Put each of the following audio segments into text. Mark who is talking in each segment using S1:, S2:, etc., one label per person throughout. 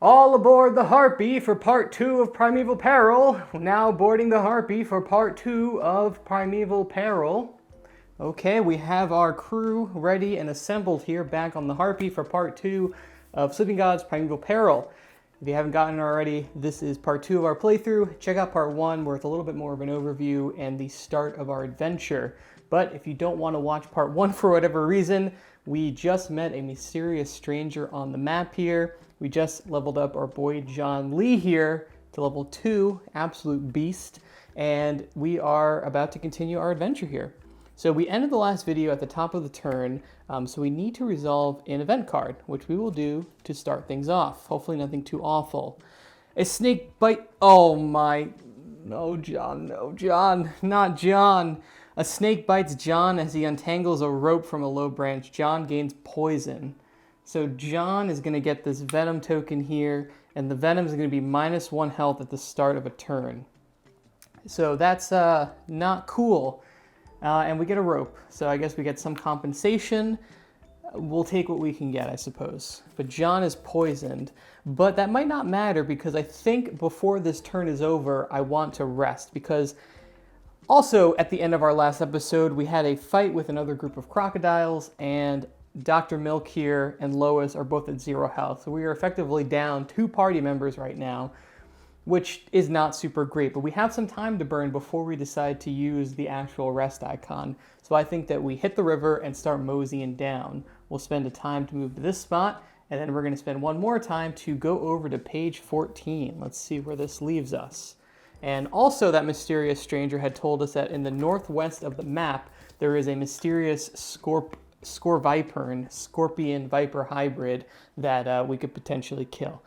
S1: All aboard the Harpy for part 2 of Primeval Peril. Now boarding the Harpy for part 2 of Primeval Peril. Okay, we have our crew ready and assembled here back on the Harpy for part 2 of Sleeping Gods Primeval Peril. If you haven't gotten it already, this is part 2 of our playthrough. Check out part 1 where it's a little bit more of an overview and the start of our adventure. But if you don't want to watch part 1 for whatever reason, we just met a mysterious stranger on the map here. We just leveled up our boy John Lee here to level 2, absolute beast, and we are about to continue our adventure here. So we ended the last video at the top of the turn, so we need to resolve an event card, which we will do to start things off. Hopefully nothing too awful. A snake bite, oh my, no John, not John. A snake bites John as he untangles a rope from a low branch. John gains poison. So John is going to get this venom token here, and the venom is going to be -1 health at the start of a turn. So that's not cool. And we get a rope, so I guess we get some compensation. We'll take what we can get, I suppose. But John is poisoned, but that might not matter because I think before this turn is over, I want to rest because also at the end of our last episode, we had a fight with another group of crocodiles, and Dr. Milk here and Lois are both at 0 health. So we are effectively down 2 party members right now, which is not super great, but we have some time to burn before we decide to use the actual rest icon. So I think that we hit the river and start moseying down. We'll spend a time to move to this spot, and then we're going to spend one more time to go over to page 14. Let's see where this leaves us. And also that mysterious stranger had told us that in the northwest of the map, there is a mysterious scorpion viper hybrid that we could potentially kill.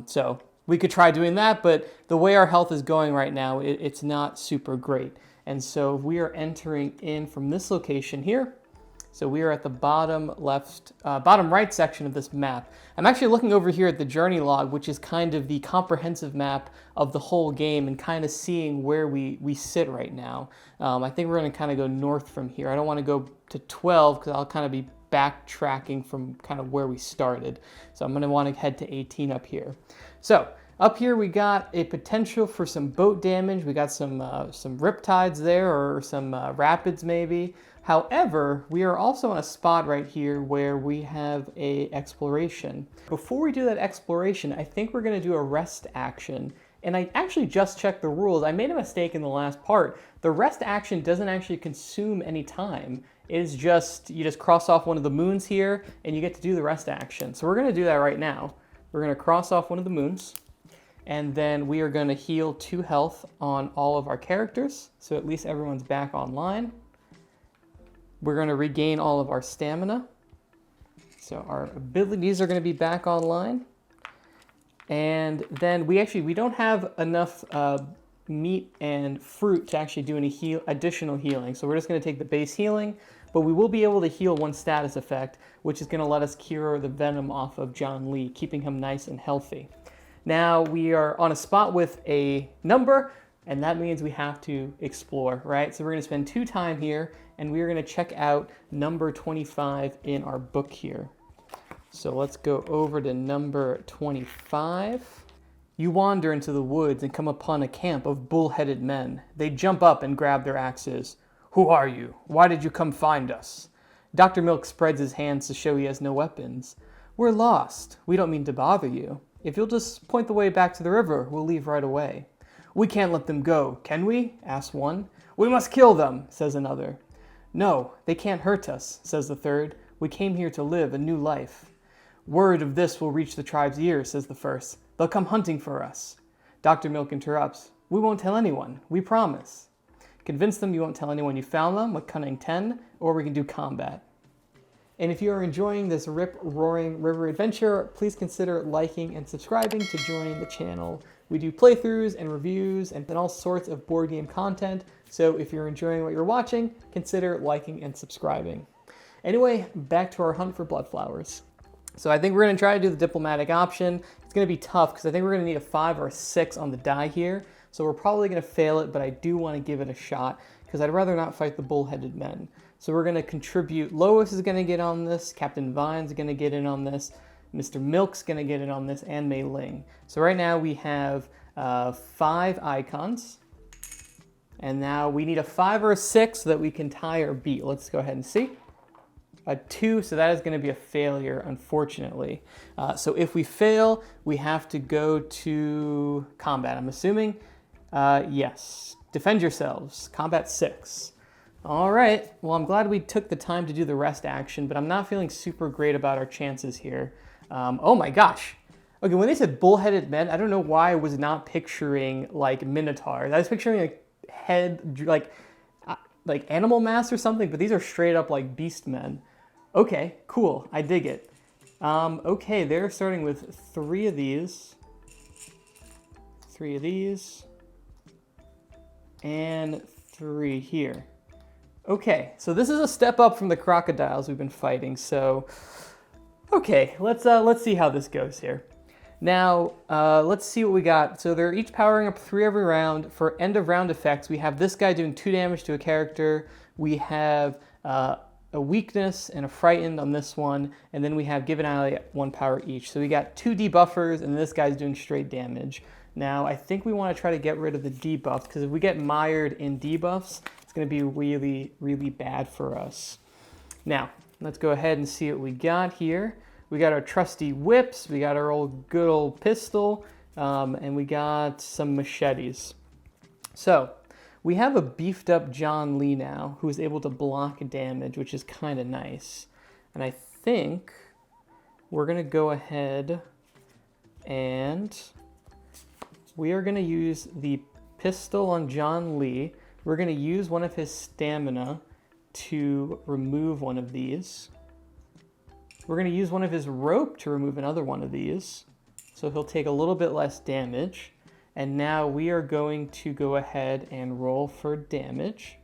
S1: So we could try doing that, but the way our health is going right now, it's not super great. And so we are entering in from this location here. So we are at the bottom right section of this map. I'm actually looking over here at the journey log, which is kind of the comprehensive map of the whole game and kind of seeing where we sit right now. I think we're going to kind of go north from here. I don't want to go to 12 because I'll kind of be backtracking from kind of where we started. So I'm going to want to head to 18 up here. So up here we got a potential for some boat damage. We got some riptides there or some rapids maybe. However, we are also on a spot right here where we have a exploration. Before we do that exploration, I think we're going to do a rest action. And I actually just checked the rules. I made a mistake in the last part. The rest action doesn't actually consume any time. It is just, you just cross off one of the moons here and you get to do the rest action. So we're going to do that right now. We're going to cross off one of the moons. And then we are going to heal 2 health on all of our characters. So at least everyone's back online. We're going to regain all of our stamina. So our abilities are going to be back online. And then we don't have enough meat and fruit to actually do any additional healing. So we're just going to take the base healing, but we will be able to heal 1 status effect, which is going to let us cure the venom off of John Lee, keeping him nice and healthy. Now we are on a spot with a number, and that means we have to explore, right? So we're going to spend 2 time here, and we are going to check out number 25 in our book here. So let's go over to number 25. You wander into the woods and come upon a camp of bull-headed men. They jump up and grab their axes. Who are you? Why did you come find us? Dr. Milk spreads his hands to show he has no weapons. We're lost. We don't mean to bother you. If you'll just point the way back to the river, we'll leave right away. We can't let them go, can we? Asks one. We must kill them, says another. No, they can't hurt us, says the third. We came here to live a new life. Word of this will reach the tribe's ears, says the first. They'll come hunting for us. Dr. Milk interrupts. We won't tell anyone, we promise. Convince them you won't tell anyone you found them with Cunning 10, or we can do combat. And if you are enjoying this rip-roaring river adventure, please consider liking and subscribing to join the channel. We do playthroughs and reviews and all sorts of board game content, so if you're enjoying what you're watching, consider liking and subscribing. Anyway, back to our hunt for blood flowers. So I think we're going to try to do the diplomatic option. It's going to be tough because I think we're going to need a 5 or a 6 on the die here, so we're probably going to fail it, but I do want to give it a shot because I'd rather not fight the bull-headed men. So we're going to contribute. Lois is going to get on this. Captain Vine's going to get in on this. Mr. Milk's going to get in on this, and Mei Ling. So right now we have 5 icons. And now we need a 5 or a 6 so that we can tie or beat. Let's go ahead and see. A 2, so that is going to be a failure, unfortunately. So if we fail, we have to go to combat, I'm assuming. Yes. Defend yourselves. Combat 6. All right. Well, I'm glad we took the time to do the rest action, but I'm not feeling super great about our chances here. Oh my gosh. Okay, when they said bullheaded men, I don't know why I was not picturing like minotaurs. I was picturing like head, like animal mass or something, but these are straight up like beast men. Okay, cool. I dig it. Okay, they're starting with 3 of these. 3 of these. And 3 here. Okay, so this is a step up from the crocodiles we've been fighting. So, okay, let's see how this goes here. Now, let's see what we got. So they're each powering up 3 every round. For end of round effects, we have this guy doing 2 damage to a character. We have a weakness and a frightened on this one, and then we have give an ally 1 power each. So we got 2 debuffers, and this guy's doing straight damage. Now, I think we want to try to get rid of the debuffs, because if we get mired in debuffs, it's going to be really, really bad for us. Now, let's go ahead and see what we got here. We got our trusty whips, we got our good old pistol, and we got some machetes. So, we have a beefed up John Lee now, who is able to block damage, which is kind of nice. And I think we're going to go ahead and we are going to use the pistol on John Lee. We're going to use one of his stamina to remove one of these. We're going to use one of his rope to remove another one of these. So he'll take a little bit less damage. And now we are going to go ahead and roll for damage.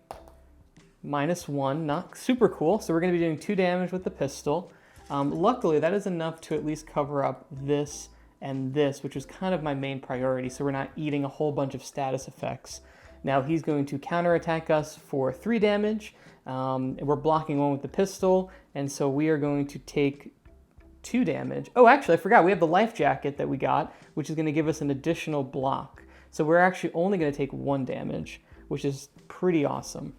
S1: -1, not super cool. So we're going to be doing 2 damage with the pistol. Luckily, that is enough to at least cover up this and this, which is kind of my main priority. So we're not eating a whole bunch of status effects. Now he's going to counterattack us for 3 damage. We're blocking 1 with the pistol, and so we are going to take 2 damage. Oh, actually, I forgot. We have the life jacket that we got, which is going to give us an additional block. So we're actually only going to take 1 damage, which is pretty awesome.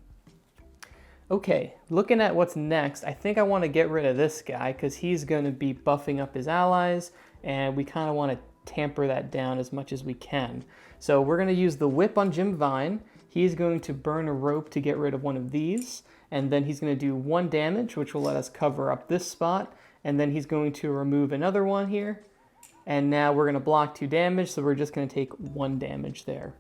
S1: Okay, looking at what's next, I think I want to get rid of this guy because he's going to be buffing up his allies, and we kind of want to tamper that down as much as we can. So we're going to use the whip on Jim Vine. He's going to burn a rope to get rid of one of these, and then he's going to do 1 damage, which will let us cover up this spot, and then he's going to remove another one here, and now we're going to block 2 damage, so we're just going to take 1 damage there.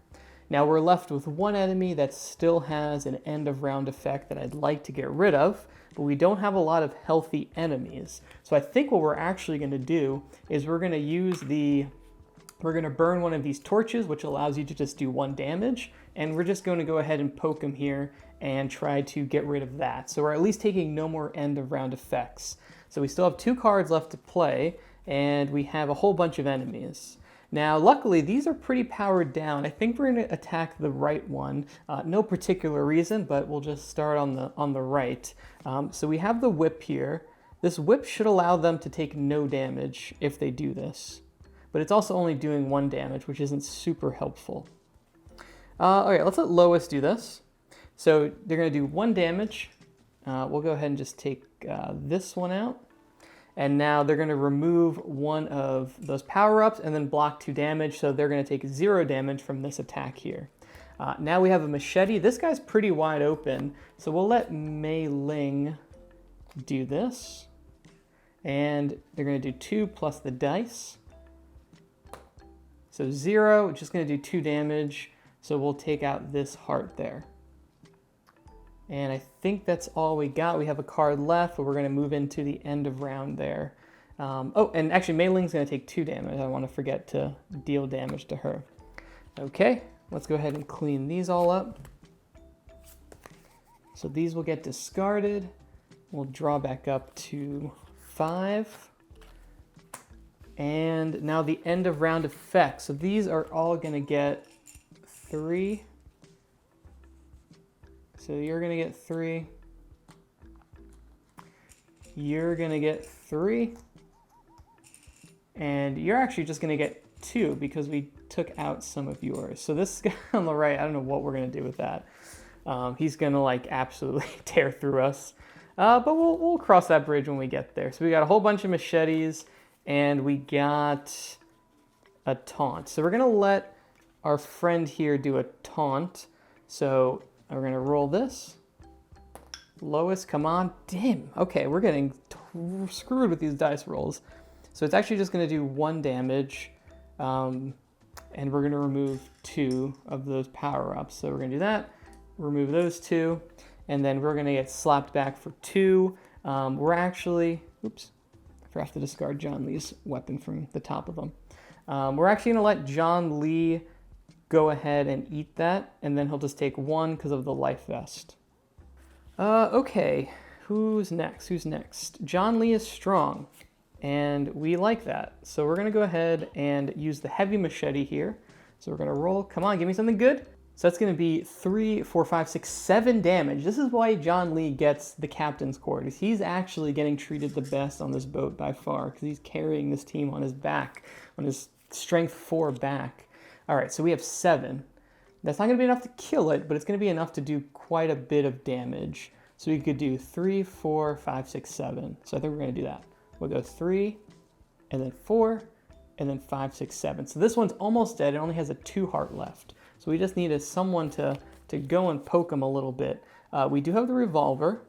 S1: Now we're left with 1 enemy that still has an end of round effect that I'd like to get rid of, but we don't have a lot of healthy enemies. So I think what we're actually going to do is we're going to burn one of these torches, which allows you to just do 1 damage, and we're just going to go ahead and poke him here and try to get rid of that. So we're at least taking no more end of round effects. So we still have 2 cards left to play, and we have a whole bunch of enemies. Now, luckily, these are pretty powered down. I think we're going to attack the right one. No particular reason, but we'll just start on the right. So we have the whip here. This whip should allow them to take no damage if they do this. But it's also only doing 1 damage, which isn't super helpful. All right, let's let Lois do this. So they're going to do 1 damage. We'll go ahead and just take this one out. And now they're going to remove one of those power-ups and then block 2 damage, so they're going to take 0 damage from this attack here. Now we have a machete. This guy's pretty wide open, so we'll let Mei Ling do this. And they're going to do 2 plus the dice. So 0, just going to do 2 damage, so we'll take out this heart there. And I think that's all we got. We have a card left, but we're going to move into the end of round there. Oh, and actually Mei Ling's going to take 2 damage. I don't want to forget to deal damage to her. Okay, let's go ahead and clean these all up. So these will get discarded. We'll draw back up to 5. And now the end of round effects. So these are all going to get 3. So you're going to get 3. You're going to get 3. And you're actually just going to get 2 because we took out some of yours. So this guy on the right, I don't know what we're going to do with that. He's going to like absolutely tear through us. But we'll cross that bridge when we get there. So we got a whole bunch of machetes and we got a taunt. So we're going to let our friend here do a taunt. So we're going to roll this. Lowest, come on. Damn. Okay, we're getting screwed with these dice rolls. So it's actually just going to do 1 damage. And we're going to remove 2 of those power-ups. So we're going to do that. Remove those 2. And then we're going to get slapped back for 2. We're actually... Oops. I forgot to discard John Lee's weapon from the top of him. We're actually going to let John Lee go ahead and eat that. And then he'll just take 1 because of the life vest. Okay, who's next? John Lee is strong, and we like that. So we're going to go ahead and use the heavy machete here. So we're going to roll. Come on, give me something good. So that's going to be 3, 4, 5, 6, 7 damage. This is why John Lee gets the captain's quarters. He's actually getting treated the best on this boat by far because he's carrying this team on his back, on his strength 4 back. All right, so we have 7. That's not going to be enough to kill it, but it's going to be enough to do quite a bit of damage. So we could do 3, 4, 5, 6, 7. So I think we're going to do that. We'll go 3, and then 4, and then 5, 6, 7. So this one's almost dead. It only has a 2 heart left. So we just needed someone to go and poke him a little bit. We do have the revolver,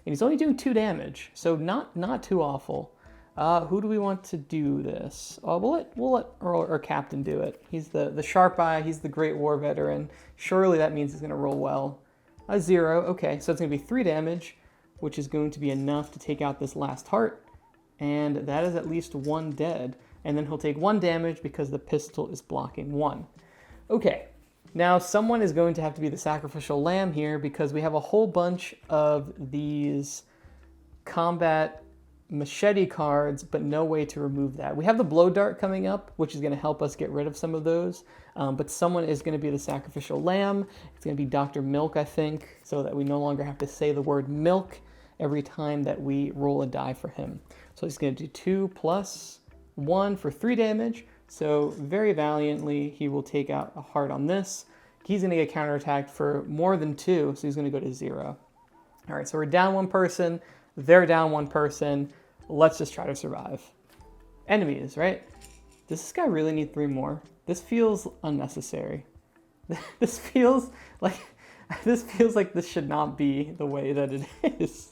S1: and he's only doing 2 damage. So not too awful. Who do we want to do this? We'll let our captain do it. He's the sharp eye. He's the great war veteran. Surely that means he's going to roll well. A 0. Okay, so it's going to be 3 damage, which is going to be enough to take out this last heart. And that is at least 1 dead. And then he'll take 1 damage because the pistol is blocking 1. Okay, now someone is going to have to be the sacrificial lamb here because we have a whole bunch of these combat machete cards, but no way to remove that. We have the blow dart coming up, which is going to help us get rid of some of those, but someone is going to be the sacrificial lamb. It's going to be Dr. Milk, I think, so that we no longer have to say the word milk every time that we roll a die for him. So he's going to do 2 plus 1 for 3 damage, so very valiantly he will take out a heart on this. He's going to get counterattacked for more than 2, so he's going to go to 0. All right, so we're down 1 person, they're down 1 person. Let's just try to survive. Enemies, right? Does this guy really need 3 more? This feels unnecessary. This feels like this should not be the way that it is.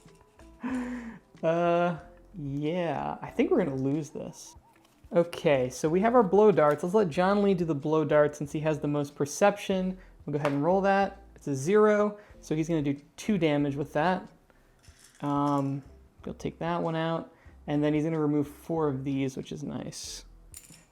S1: Yeah, I think we're gonna lose this. Okay, so we have our blow darts. Let's let John Lee do the blow dart since he has the most perception. We'll go ahead and roll that. It's a 0, so he's gonna do 2 damage with that. He'll take that one out, and then he's going to remove 4 of these, which is nice.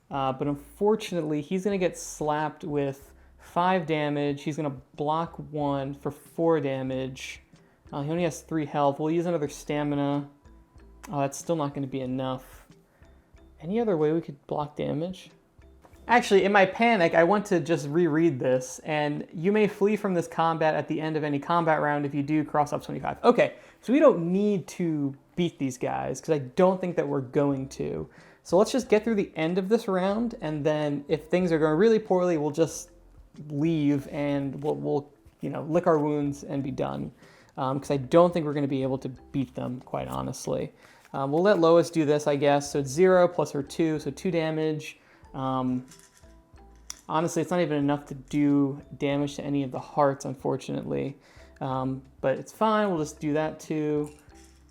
S1: But unfortunately, he's going to get slapped with 5 damage. He's going to block 1 for 4 damage. He only has 3 health. We'll use another stamina. Oh, that's still not going to be enough. Any other way we could block damage? Actually, in my panic, I want to just reread this, and you may flee from this combat at the end of any combat round if you do cross off 25. Okay, so we don't need to beat these guys, because I don't think that we're going to. So let's just get through the end of this round, and then if things are going really poorly, we'll just leave, and we'll lick our wounds and be done. Because I don't think we're going to be able to beat them, quite honestly. We'll let Lois do this, I guess. So it's 0 plus her 2, so 2 damage. Honestly, it's not even enough to do damage to any of the hearts, unfortunately. But it's fine. We'll just do that too.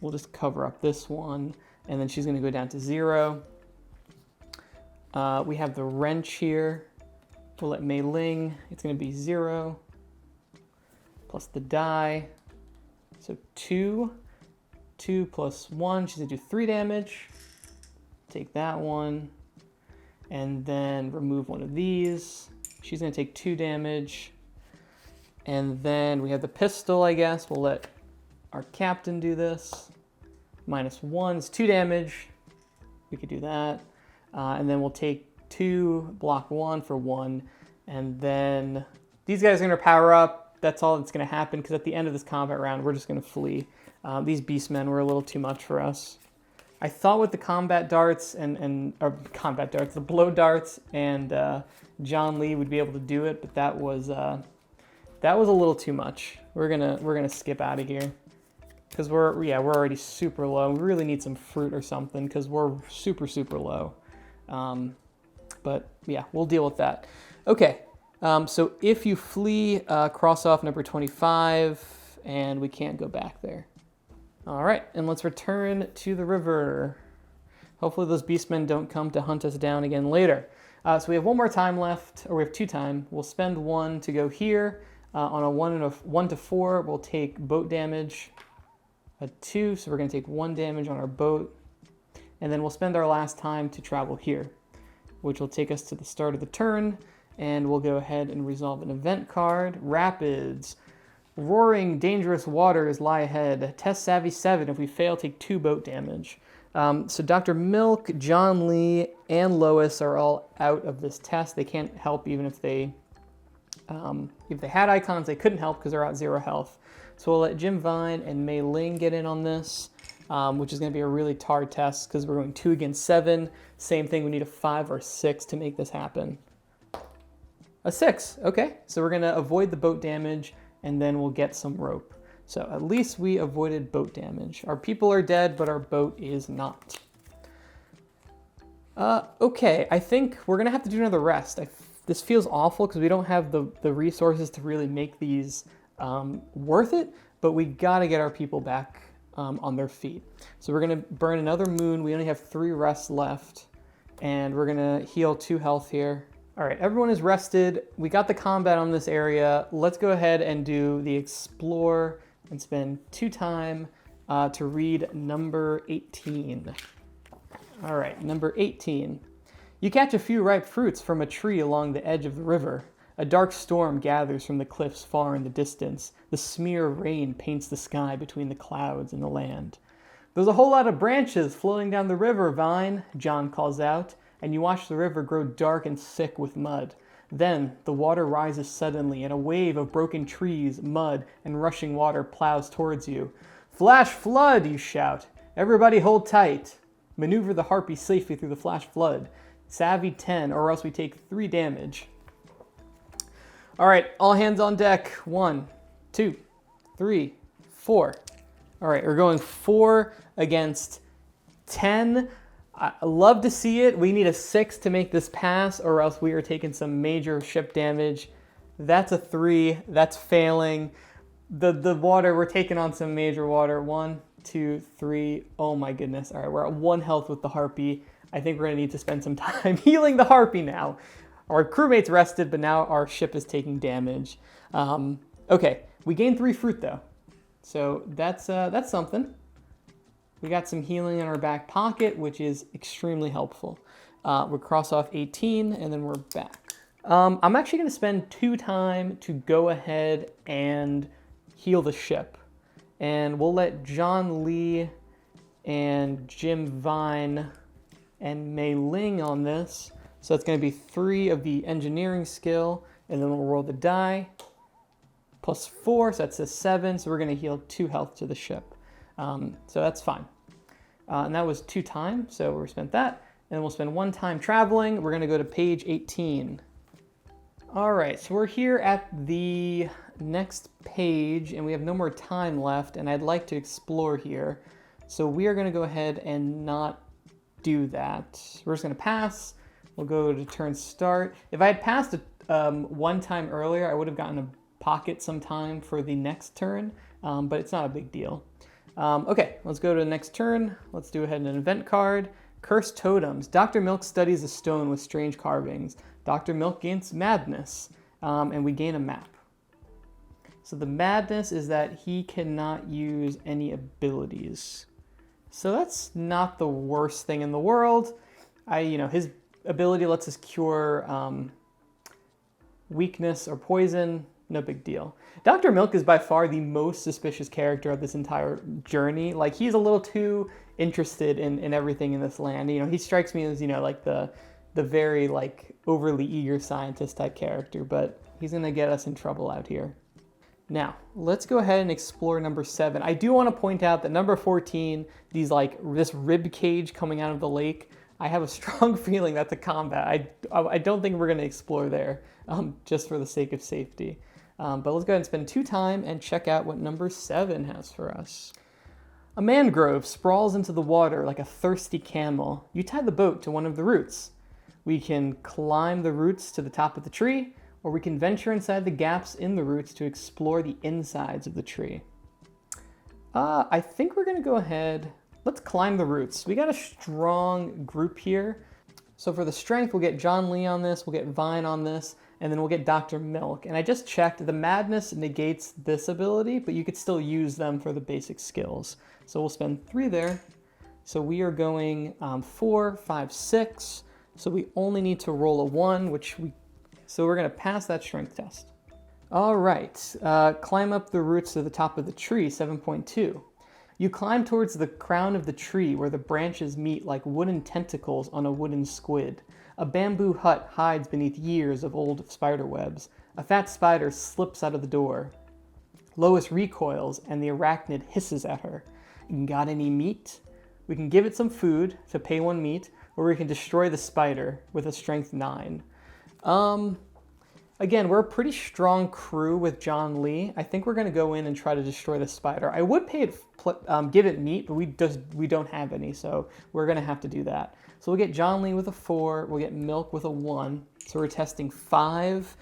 S1: We'll just cover up this one. And then she's going to go down to 0. We have the wrench here. We'll let Mei Ling. It's going to be 0. Plus the die. So 2. 2 plus 1. She's going to do 3 damage. Take that one. And then remove one of these. She's going to take 2 damage. And then we have the pistol, I guess. We'll let our captain do this. -1 is 2 damage. We could do that. And then we'll take 2, block 1 for 1. And then these guys are going to power up. That's all that's going to happen, because at the end of this combat round, we're just going to flee. These beastmen were a little too much for us. I thought with the combat darts the blow darts and John Lee would be able to do it, but that was a little too much. We're gonna skip out of here because we're already super low. We really need some fruit or something because we're super low. But yeah, we'll deal with that. Okay, so if you flee, cross off number 25, and we can't go back there. All right, and let's return to the river. Hopefully those beastmen don't come to hunt us down again later. So we have one more time left, or we have 2 time. We'll spend 1 to go here. On a 1 to 4, we'll take boat damage. A 2, so we're going to take 1 damage on our boat. And then we'll spend our last time to travel here, which will take us to the start of the turn. And we'll go ahead and resolve an event card. Rapids. Roaring, dangerous waters lie ahead. Test Savvy 7. If we fail, take 2 boat damage. So Dr. Milk, John Lee, and Lois are all out of this test. They can't help even if they had icons. They couldn't help because they're at 0 health. So we'll let Jim Vine and Mei Ling get in on this, which is going to be a really tar test because we're going 2 against 7. Same thing, we need a 5 or 6 to make this happen. A 6, okay. So we're going to avoid the boat damage, and then we'll get some rope. So at least we avoided boat damage. Our people are dead, but our boat is not. Okay, I think we're gonna have to do another rest. This feels awful because we don't have the resources to really make these worth it, but we gotta get our people back on their feet. So we're gonna burn another moon. We only have 3 rests left, and we're gonna heal 2 health here. All right, everyone is rested. We got the combat on this area. Let's go ahead and do the explore and spend 2 time to read number 18. All right, number 18. You catch a few ripe fruits from a tree along the edge of the river. A dark storm gathers from the cliffs far in the distance. The smear of rain paints the sky between the clouds and the land. There's a whole lot of branches floating down the river, Vine, John calls out, and you watch the river grow dark and thick with mud. Then the water rises suddenly, and a wave of broken trees, mud, and rushing water plows towards you. Flash flood, you shout. Everybody hold tight. Maneuver the Harpy safely through the flash flood. Savvy 10, or else we take 3 damage. All right, all hands on deck. 1, 2, 3, 4. All right, we're going 4 against 10. I love to see it. We need a 6 to make this pass, or else we are taking some major ship damage. That's a 3. That's failing. The water, we're taking on some major water. 1, 2, 3. Oh my goodness. All right, we're at 1 health with the Harpy. I think we're going to need to spend some time healing the Harpy now. Our crewmate's rested, but now our ship is taking damage. Okay, we gained 3 fruit though. So that's something. We got some healing in our back pocket, which is extremely helpful. We'll cross off 18, and then we're back. I'm actually going to spend 2 time to go ahead and heal the ship. And we'll let John Lee and Jim Vine and Mei Ling on this. So it's going to be 3 of the engineering skill, and then we'll roll the die. Plus 4, so that's a 7, so we're going to heal 2 health to the ship. So that's fine. And that was 2 time, so we spent that. And then we'll spend 1 time traveling. We're going to go to page 18. All right, so we're here at the next page, and we have no more time left, and I'd like to explore here. So we are going to go ahead and not do that. We're just going to pass. We'll go to turn start. If I had passed 1 time earlier, I would have gotten a pocket some time for the next turn, but it's not a big deal. Okay, let's go to the next turn. Let's do ahead an event card. Cursed Totems. Dr. Milk studies a stone with strange carvings. Dr. Milk gains madness, and we gain a map. So the madness is that he cannot use any abilities. So that's not the worst thing in the world. His ability lets us cure weakness or poison. No big deal. Dr. Milk is by far the most suspicious character of this entire journey. Like, he's a little too interested in everything in this land. He strikes me as, like the very, like, overly eager scientist type character, but he's going to get us in trouble out here. Now, let's go ahead and explore number 7. I do want to point out that number 14, this rib cage coming out of the lake, I have a strong feeling that's a combat. I don't think we're going to explore there, just for the sake of safety. But let's go ahead and spend 2 time and check out what number 7 has for us. A mangrove sprawls into the water like a thirsty camel. You tie the boat to one of the roots. We can climb the roots to the top of the tree, or we can venture inside the gaps in the roots to explore the insides of the tree. I think we're gonna go ahead, let's climb the roots. We got a strong group here. So for the strength, we'll get John Lee on this, we'll get Vine on this, and then we'll get Dr. Milk. And I just checked, the madness negates this ability, but you could still use them for the basic skills. So we'll spend 3 there. So we are going 4, 5, 6. So we only need to roll a 1, so we're gonna pass that strength test. All right, climb up the roots to the top of the tree, 7.2. You climb towards the crown of the tree where the branches meet like wooden tentacles on a wooden squid. A bamboo hut hides beneath years of old spider webs. A fat spider slips out of the door. Lois recoils and the arachnid hisses at her. Got any meat? We can give it some food to pay 1 meat, or we can destroy the spider with a strength 9. Again, we're a pretty strong crew with John Lee. I think we're gonna go in and try to destroy the spider. I would give it meat, but we don't have any, so we're gonna have to do that. So we'll get John Lee with a 4, we'll get Milk with a 1. So we're testing 5.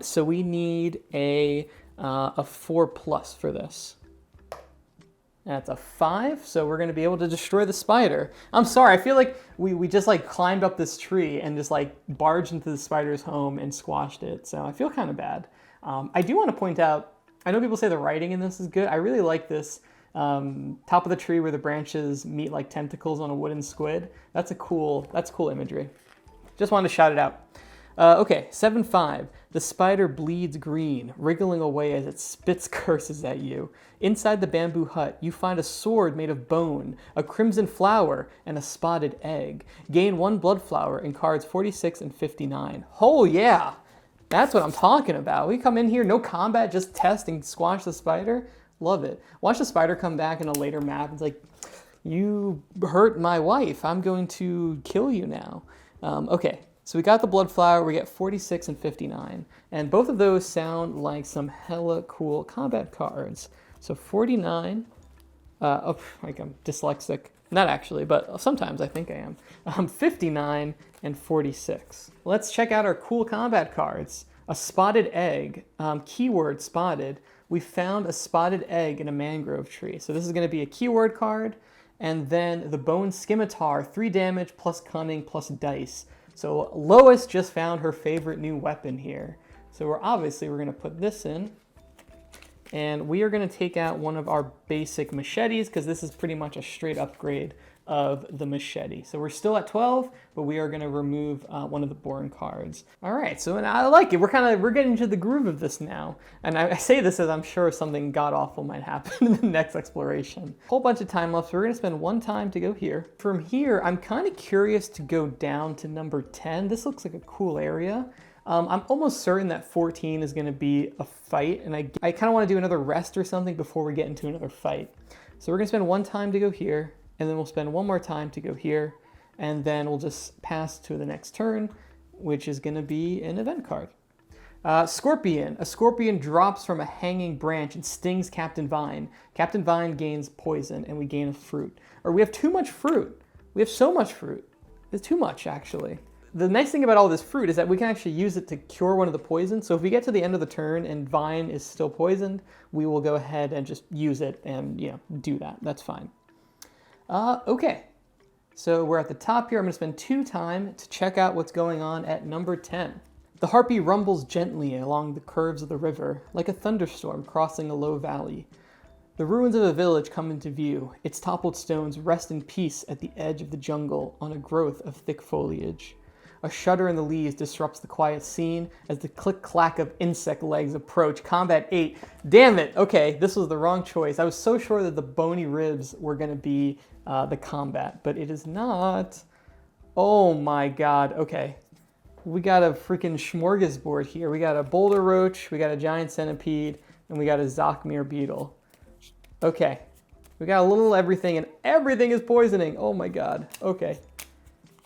S1: So we need a 4+ for this. That's a 5, so we're gonna be able to destroy the spider. I'm sorry, I feel like we just like climbed up this tree and just like barged into the spider's home and squashed it, so I feel kind of bad. I do want to point out, I know people say the writing in this is good. I really like this top of the tree where the branches meet like tentacles on a wooden squid. That's cool imagery. Just wanted to shout it out. Okay, 7.5. The spider bleeds green, wriggling away as it spits curses at you. Inside the bamboo hut, you find a sword made of bone, a crimson flower, and a spotted egg. Gain 1 blood flower in cards 46 and 59. Oh yeah! That's what I'm talking about. We come in here, no combat, just test and squash the spider. Love it. Watch the spider come back in a later map. It's like, you hurt my wife. I'm going to kill you now. Okay. So we got the blood flower, we get 46 and 59. And both of those sound like some hella cool combat cards. So 49, like I'm dyslexic. Not actually, but sometimes I think I am. 59 and 46. Let's check out our cool combat cards. A spotted egg, keyword spotted. We found a spotted egg in a mangrove tree. So this is gonna be a keyword card. And then the bone scimitar, 3 damage plus cunning plus dice. So Lois just found her favorite new weapon here. So we're gonna put this in, and we are gonna take out one of our basic machetes because this is pretty much a straight upgrade of the machete. So we're still at 12, but we are gonna remove one of the Born cards. All right, so and I like it. We're getting into the groove of this now. And I say this as I'm sure something god-awful might happen in the next exploration. Whole bunch of time left, so we're gonna spend 1 time to go here. From here, I'm kind of curious to go down to number 10. This looks like a cool area. I'm almost certain that 14 is gonna be a fight, and I kind of wanna do another rest or something before we get into another fight. So we're gonna spend 1 time to go here, and then we'll spend 1 more time to go here, and then we'll just pass to the next turn, which is gonna be an event card. Scorpion. A scorpion drops from a hanging branch and stings Captain Vine. Captain Vine gains poison, and we gain a fruit. Or we have too much fruit. We have so much fruit. It's too much, actually. The nice thing about all this fruit is that we can actually use it to cure one of the poisons. So if we get to the end of the turn and Vine is still poisoned, we will go ahead and just use it and do that. That's fine. Okay, so we're at the top here. I'm gonna spend 2 time to check out what's going on at number 10. The Harpy rumbles gently along the curves of the river, like a thunderstorm crossing a low valley. The ruins of a village come into view. Its toppled stones rest in peace at the edge of the jungle on a growth of thick foliage. A shudder in the leaves disrupts the quiet scene as the click-clack of insect legs approach. Combat 8. Damn it! Okay, this was the wrong choice. I was so sure that the bony ribs were gonna be the combat, but it is not. Oh my god, okay. We got a freaking smorgasbord here. We got a boulder roach, we got a giant centipede, and we got a Zockmere beetle. Okay, we got a little everything, and everything is poisoning. Oh my god. Okay.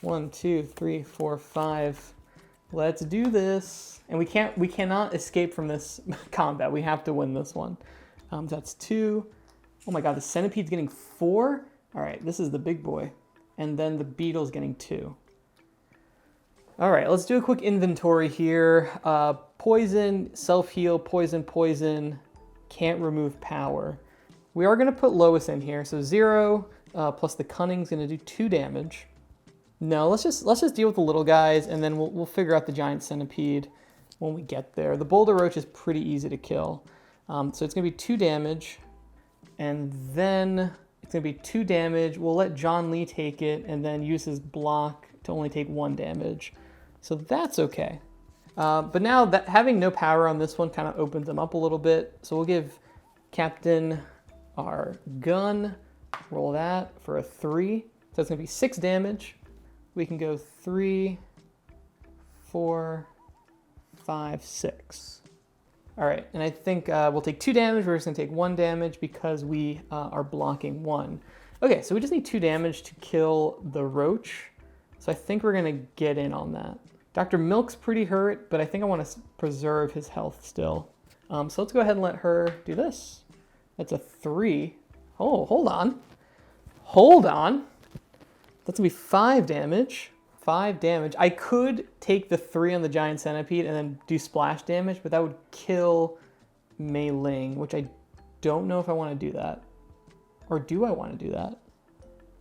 S1: 1, 2, 3, 4, 5. Let's do this. And we cannot escape from this combat. We have to win this one. That's 2. Oh my god, the centipede's getting 4? All right, this is the big boy. And then the beetle's getting 2. All right, let's do a quick inventory here. Poison, self-heal, poison, poison. Can't remove power. We are gonna put Lois in here. So 0 plus the cunning's gonna do 2 damage. No, let's just deal with the little guys, and then we'll figure out the giant centipede when we get there. The boulder roach is pretty easy to kill. So it's gonna be 2 damage, and then it's gonna be 2 damage. We'll let John Lee take it, and then use his block to only take 1 damage. So that's okay. But now that having no power on this one kind of opens him up a little bit. So we'll give Captain our gun, roll that for a 3. So it's gonna be 6 damage. We can go 3, 4, 5, 6. All right, and I think we'll take 2 damage. We're just gonna take 1 damage because we are blocking 1. Okay, so we just need 2 damage to kill the roach. So I think we're gonna get in on that. Dr. Milk's pretty hurt, but I think I wanna preserve his health still. So let's go ahead and let her do this. That's a 3. Oh, hold on. Hold on. That's gonna be 5 damage. 5 damage. I could take the 3 on the giant centipede and then do splash damage, but that would kill Mei Ling, which I don't know if I want to do that. Or do I want to do that?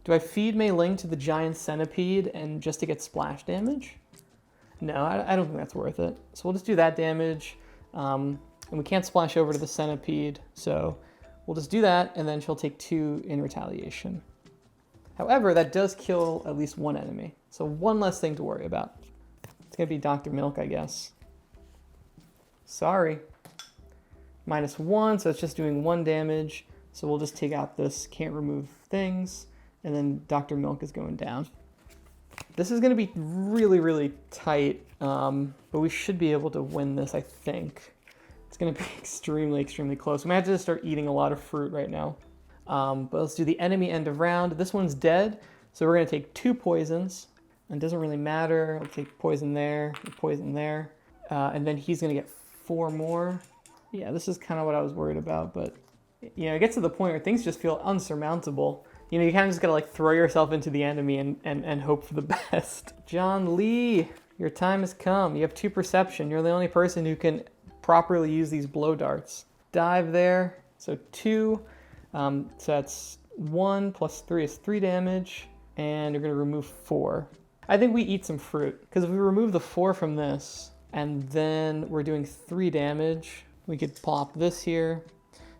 S1: Do I feed Mei Ling to the giant centipede and just to get splash damage? No, I don't think that's worth it. So we'll just do that damage. And we can't splash over to the centipede, so we'll just do that, and then she'll take 2 in retaliation. However, that does kill at least 1 enemy. So 1 less thing to worry about. It's gonna be Dr. Milk, I guess. Sorry. -1, so it's just doing 1 damage. So we'll just take out this can't remove things, and then Dr. Milk is going down. This is gonna be really, really tight, but we should be able to win this, I think. It's gonna be extremely, extremely close. We might have to just start eating a lot of fruit right now. But let's do the enemy end of round. This one's dead, so we're gonna take 2 poisons. It doesn't really matter. I'll take poison there, and then he's gonna get 4 more. Yeah, this is kind of what I was worried about, but you know, it gets to the point where things just feel unsurmountable. You know, you kind of just gotta like throw yourself into the enemy and hope for the best. John Lee, your time has come. You have 2 perception. You're the only person who can properly use these blow darts. Dive there, so 2. So that's 1 plus 3 is 3 damage, and you're gonna remove 4. I think we eat some fruit, because if we remove the 4 from this, and then we're doing 3 damage, we could plop this here,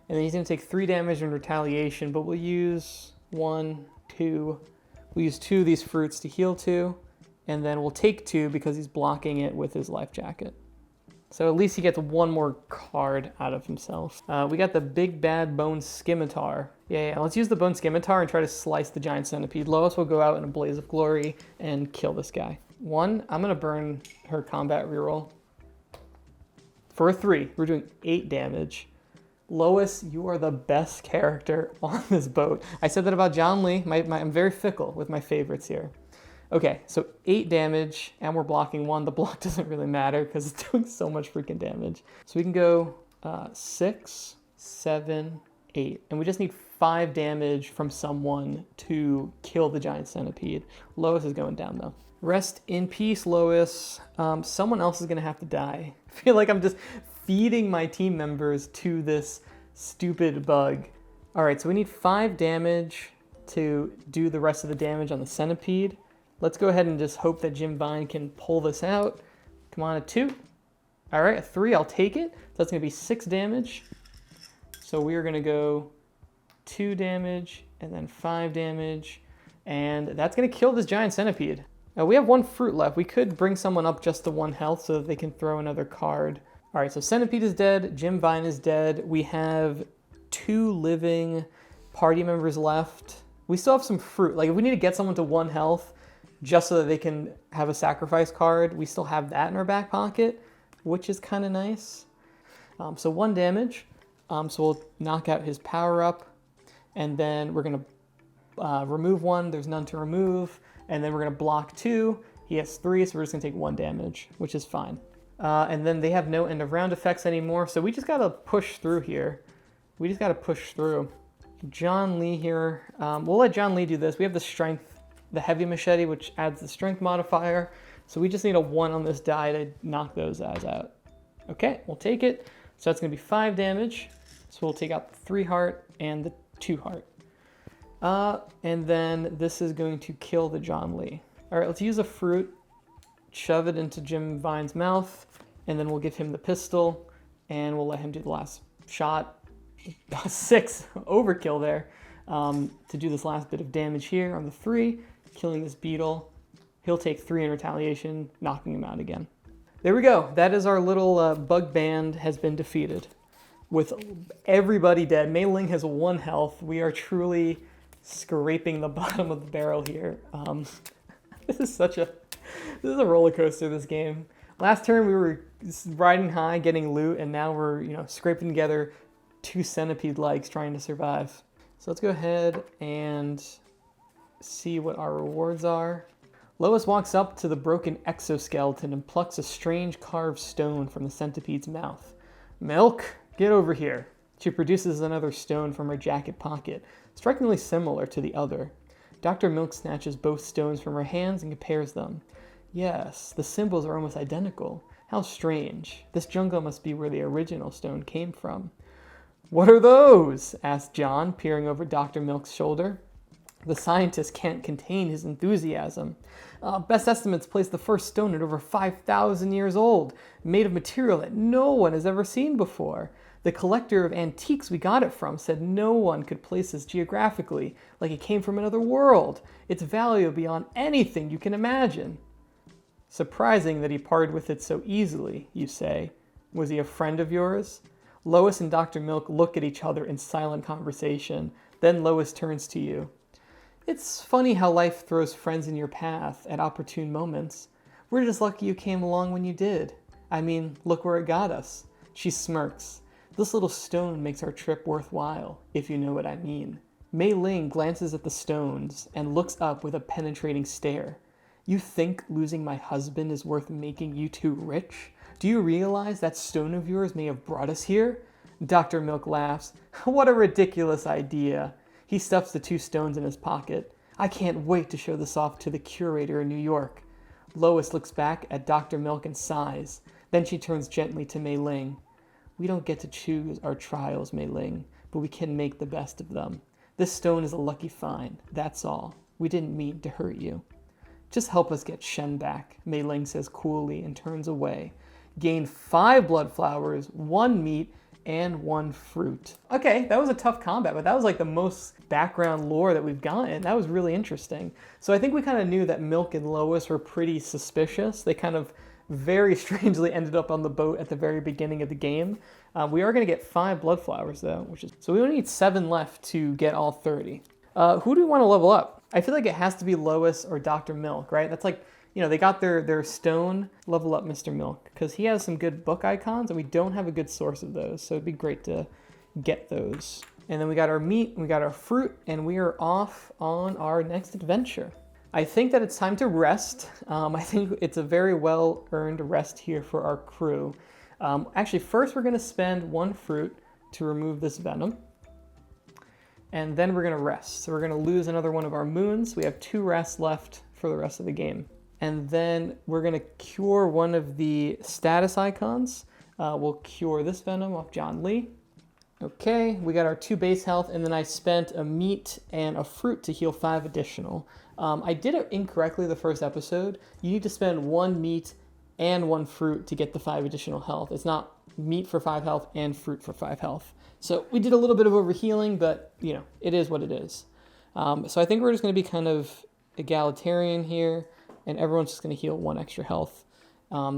S1: and then he's gonna take 3 damage in retaliation, but we'll use 1, 2, we'll use 2 of these fruits to heal 2, and then we'll take 2 because he's blocking it with his life jacket. So at least he gets 1 more card out of himself. We got the big bad bone scimitar. Yeah, let's use the bone scimitar and try to slice the giant centipede. Lois will go out in a blaze of glory and kill this guy. 1, I'm gonna burn her combat reroll. For a 3, we're doing 8 damage. Lois, you are the best character on this boat. I said that about John Lee. I'm very fickle with my favorites here. Okay, so 8 damage, and we're blocking 1. The block doesn't really matter because it's doing so much freaking damage. So we can go 6, 7, 8, and we just need 5 damage from someone to kill the giant centipede. Lois is going down though. Rest in peace, Lois. Someone else is gonna have to die. I feel like I'm just feeding my team members to this stupid bug. All right, so we need 5 damage to do the rest of the damage on the centipede. Let's go ahead and just hope that Jim Vine can pull this out. Come on, a 2. All right, a 3, I'll take it. So that's gonna be 6 damage. So we are gonna go 2 damage and then 5 damage. And that's gonna kill this giant centipede. Now we have 1 fruit left. We could bring someone up just to 1 health so that they can throw another card. All right, so centipede is dead, Jim Vine is dead. We have 2 living party members left. We still have some fruit. Like if we need to get someone to 1 health, just so that they can have a sacrifice card, we still have that in our back pocket, which is kind of nice. So 1 damage. So we'll knock out his power up, and then we're going to remove 1. There's none to remove, and then we're going to block 2. He has 3, so we're just going to take 1 damage, which is fine. And then they have no end of round effects anymore, so we just got to push through here. We just got to push through. John Lee here. We'll let John Lee do this. We have the strength, the heavy machete, which adds the strength modifier. So we just need a 1 on this die to knock those guys out. Okay, we'll take it. So that's going to be 5 damage. So we'll take out the 3 heart and the 2 heart. And then this is going to kill the John Lee. All right, let's use a fruit, shove it into Jim Vine's mouth, and then we'll give him the pistol, and we'll let him do the last shot. 6 overkill there to do this last bit of damage here on the 3, killing this beetle. He'll take 3 in retaliation, knocking him out again. There we go. That is our little bug band has been defeated. With everybody dead. Mei Ling has 1 health. We are truly scraping the bottom of the barrel here. This is a roller coaster, this game. Last turn we were riding high, getting loot, and now we're scraping together 2 centipede legs trying to survive. So let's go ahead and see what our rewards are. Lois walks up to the broken exoskeleton and plucks a strange carved stone from the centipede's mouth. Milk, get over here. She produces another stone from her jacket pocket, strikingly similar to the other. Dr. Milk snatches both stones from her hands and compares them. Yes, the symbols are almost identical. How strange. This jungle must be where the original stone came from. What are those? Asked John, peering over Dr. Milk's shoulder. The scientist can't contain his enthusiasm. Best estimates place the first stone at over 5,000 years old, made of material that no one has ever seen before. The collector of antiques we got it from said no one could place this geographically, like it came from another world. Its value beyond anything you can imagine. Surprising that he parted with it so easily, you say. Was he a friend of yours? Lois and Dr. Milk look at each other in silent conversation. Then Lois turns to you. It's funny how life throws friends in your path at opportune moments. We're just lucky you came along when you did. I mean, look where it got us. She smirks. This little stone makes our trip worthwhile, if you know what I mean. Mei Ling glances at the stones and looks up with a penetrating stare. You think losing my husband is worth making you two rich? Do you realize that stone of yours may have brought us here? Dr. Milk laughs. What a ridiculous idea. He stuffs the 2 stones in his pocket. I can't wait to show this off to the curator in New York. Lois looks back at Dr. Milk and sighs. Then she turns gently to Mei Ling. We don't get to choose our trials, Mei Ling, but we can make the best of them. This stone is a lucky find, that's all. We didn't mean to hurt you. Just help us get Shen back, Mei Ling says coolly and turns away. Gain 5 blood flowers, 1 meat, and 1 fruit. Okay, that was a tough combat, but that was like the most background lore that we've gotten. That was really interesting. So I think we kind of knew that Milk and Lois were pretty suspicious. They kind of very strangely ended up on the boat at the very beginning of the game. We are going to get 5 blood flowers though, so we only need 7 left to get all 30. Who do we want to level up? I feel like it has to be Lois or Dr. Milk, right? That's like, they got their stone. Level up Mr. Milk, because he has some good book icons, and we don't have a good source of those, so it'd be great to get those. And then we got our meat, we got our fruit, and we are off on our next adventure. I think that it's time to rest. I think it's a very well-earned rest here for our crew. Actually, first we're going to spend 1 fruit to remove this venom. And then we're going to rest. So we're going to lose another one of our moons. We have 2 rests left for the rest of the game. And then we're going to cure one of the status icons. We'll cure this venom off John Lee. Okay, we got our 2 base health, and then I spent a meat and a fruit to heal 5 additional. I did it incorrectly the first episode. You need to spend 1 meat and 1 fruit to get the 5 additional health. It's not meat for 5 health and fruit for 5 health. So we did a little bit of overhealing, but it is what it is. So I think we're just going to be kind of egalitarian here, and everyone's just going to heal 1 extra health,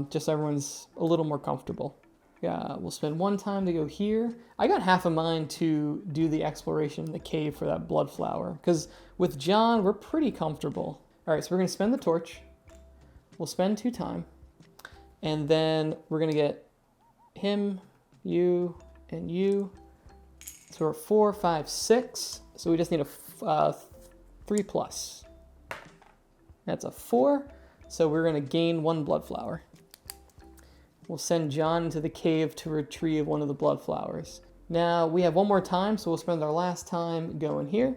S1: just so everyone's a little more comfortable. We'll spend 1 time to go here. I got half a mind to do the exploration in the cave for that blood flower, because with John, we're pretty comfortable. All right, so we're going to spend the torch. We'll spend 2 time, and then we're going to get him, you, and you. So we're 4, 5, 6. So we just need a 3 plus. That's a 4. So we're going to gain 1 blood flower. We'll send John into the cave to retrieve one of the blood flowers. Now we have one more time, so we'll spend our last time going here.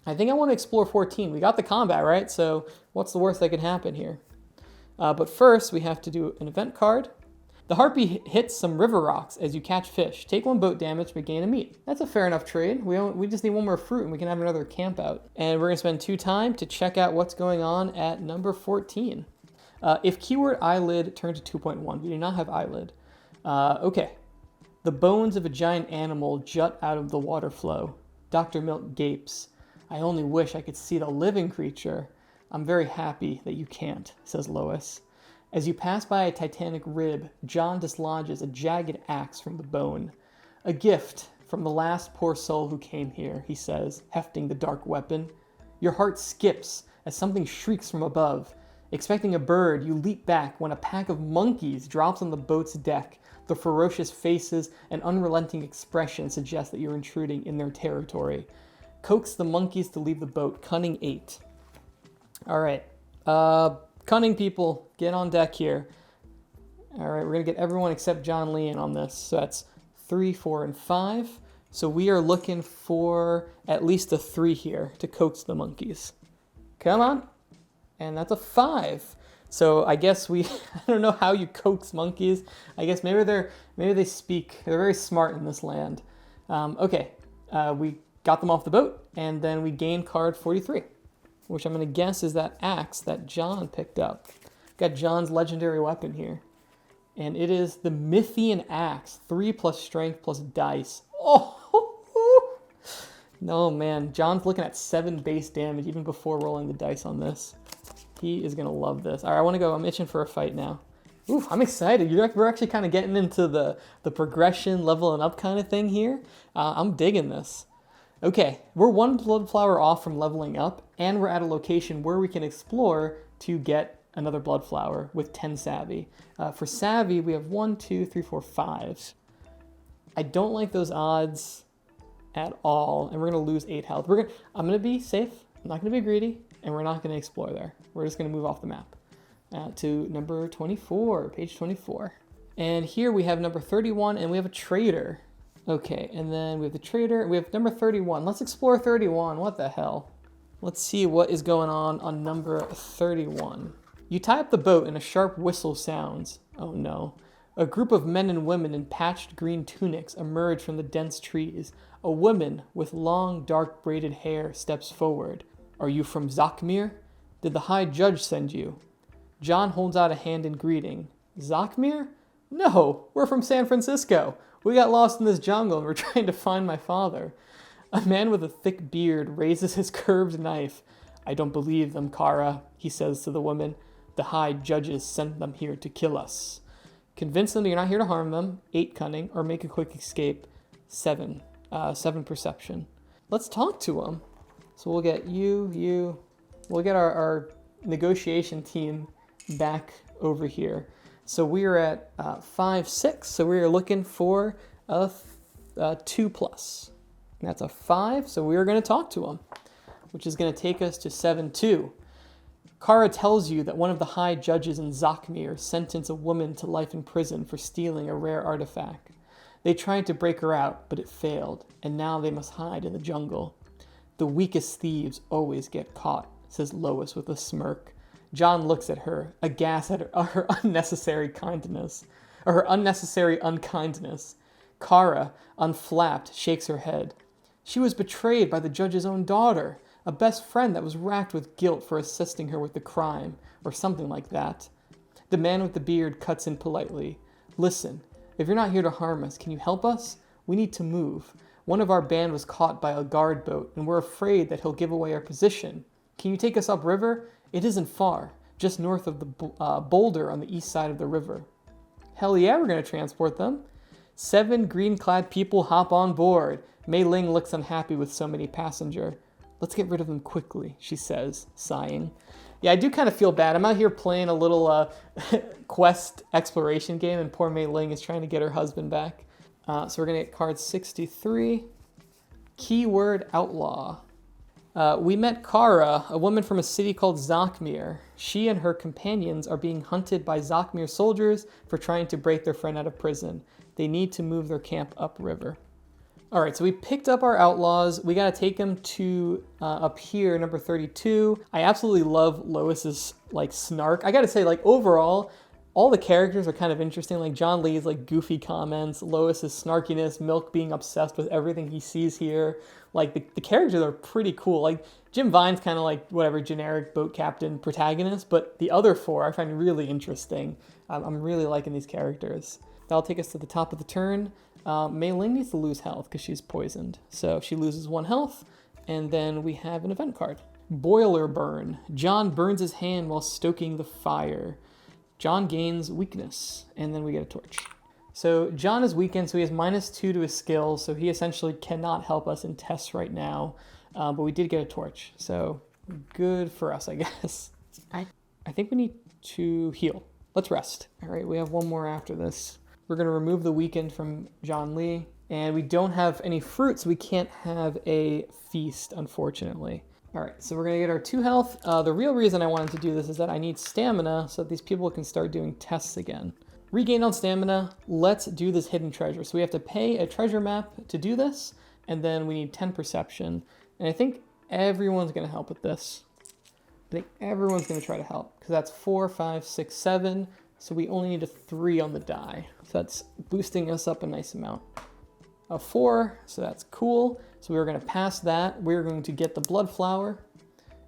S1: I think I want to explore 14. We got the combat, right? So what's the worst that could happen here? But first, we have to do an event card. The Harpy hits some river rocks as you catch fish. Take 1 boat damage, but gain a meat. That's a fair enough trade. We just need 1 more fruit, and we can have another camp out. And we're going to spend 2 time to check out what's going on at number 14. If keyword eyelid turns to 2.1, we do not have eyelid. Okay. The bones of a giant animal jut out of the water flow. Dr. Milk gapes. I only wish I could see the living creature. I'm very happy that you can't, says Lois. As you pass by a titanic rib, John dislodges a jagged axe from the bone. A gift from the last poor soul who came here, he says, hefting the dark weapon. Your heart skips as something shrieks from above. Expecting a bird, you leap back when a pack of monkeys drops on the boat's deck. The ferocious faces and unrelenting expression suggest that you're intruding in their territory. Coax the monkeys to leave the boat. Cunning 8. All right. Cunning people, get on deck here. All right, we're going to get everyone except John Lee in on this. So that's 3, 4, and 5. So we are looking for at least a 3 here to coax the monkeys. Come on. And that's a 5. So I guess I don't know how you coax monkeys. I guess maybe they speak. They're very smart in this land. Okay, we got them off the boat, and then we gained card 43, which I'm going to guess is that axe that John picked up. Got John's legendary weapon here. And it is the Mythian axe, 3 plus strength plus dice. Oh, no, man. John's looking at 7 base damage even before rolling the dice on this. He is going to love this. All right, I want to go. I'm itching for a fight now. Ooh, I'm excited. We're actually kind of getting into the progression, leveling up kind of thing here. I'm digging this. Okay, we're 1 blood flower off from leveling up, and we're at a location where we can explore to get another blood flower with 10 savvy. For savvy, we have 1, 2, 3, 4, 5. I don't like those odds at all, and we're going to lose 8 health. I'm going to be safe. I'm not going to be greedy, and we're not going to explore there. We're just going to move off the map to number 24, page 24. And here we have number 31, and we have a trader. Okay, and then we have the trader. We have number 31. Let's explore 31. What the hell? Let's see what is going on number 31. You tie up the boat and a sharp whistle sounds. Oh no. A group of men and women in patched green tunics emerge from the dense trees. A woman with long, dark braided hair steps forward. Are you from Zakmir? Did the High Judge send you? John holds out a hand in greeting. Zakmir? No, we're from San Francisco. We got lost in this jungle and we're trying to find my father. A man with a thick beard raises his curved knife. I don't believe them, Kara, he says to the woman. The High Judges sent them here to kill us. Convince them you're not here to harm them. 8 cunning, or make a quick escape. 7 perception. Let's talk to them. So we'll get you. We'll get our negotiation team back over here. So we are at 5, 6. So we are looking for a 2 plus. And that's a 5. So we are going to talk to them, which is going to take us to 7, 2. Kara tells you that one of the High Judges in Zakmir sentenced a woman to life in prison for stealing a rare artifact. They tried to break her out, but it failed, and now they must hide in the jungle. The weakest thieves always get caught, says Lois with a smirk. John looks at her, aghast at her unnecessary kindness, or her unnecessary unkindness. Kara, unflapped, shakes her head. She was betrayed by the judge's own daughter, a best friend that was racked with guilt for assisting her with the crime, or something like that. The man with the beard cuts in politely. Listen, if you're not here to harm us, can you help us? We need to move. One of our band was caught by a guard boat, and we're afraid that he'll give away our position. Can you take us upriver? It isn't far, just north of the boulder on the east side of the river. Hell yeah, we're going to transport them. 7 green-clad people hop on board. Mei Ling looks unhappy with so many passengers. Let's get rid of them quickly, she says, sighing. Yeah, I do kind of feel bad. I'm out here playing a little quest exploration game, and poor Mei Ling is trying to get her husband back. So we're going to get card 63. Keyword outlaw. We met Kara, a woman from a city called Zakmir. She and her companions are being hunted by Zakmir soldiers for trying to break their friend out of prison. They need to move their camp upriver. All right, so we picked up our outlaws. We got to take them to up here, number 32. I absolutely love Lois's like snark. I got to say, like overall, all the characters are kind of interesting. Like John Lee's like goofy comments, Lois's snarkiness, Milk being obsessed with everything he sees here. Like the characters are pretty cool. Like Jim Vine's kind of like whatever generic boat captain protagonist, but the other four I find really interesting. I'm really liking these characters. That'll take us to the top of the turn. Mei Ling needs to lose health because she's poisoned. So she loses 1 health, and then we have an event card. Boiler burn. John burns his hand while stoking the fire. John gains weakness, and then we get a torch. So John is weakened, so he has -2 to his skills, so he essentially cannot help us in tests right now, but we did get a torch, so good for us, I guess. I think we need to heal. Let's rest. All right, we have 1 more after this. We're going to remove the weakened from John Lee, and we don't have any fruit, so we can't have a feast, unfortunately. All right, so we're going to get our 2 health. The real reason I wanted to do this is that I need stamina so that these people can start doing tests again. Regained on stamina, let's do this hidden treasure. So we have to pay a treasure map to do this, and then we need 10 perception. And I think everyone's going to help with this. I think everyone's going to try to help, because that's 4, 5, 6, 7. So we only need a 3 on the die. So that's boosting us up a nice amount. A 4, so that's cool. So we're going to pass that. We're going to get the blood flower,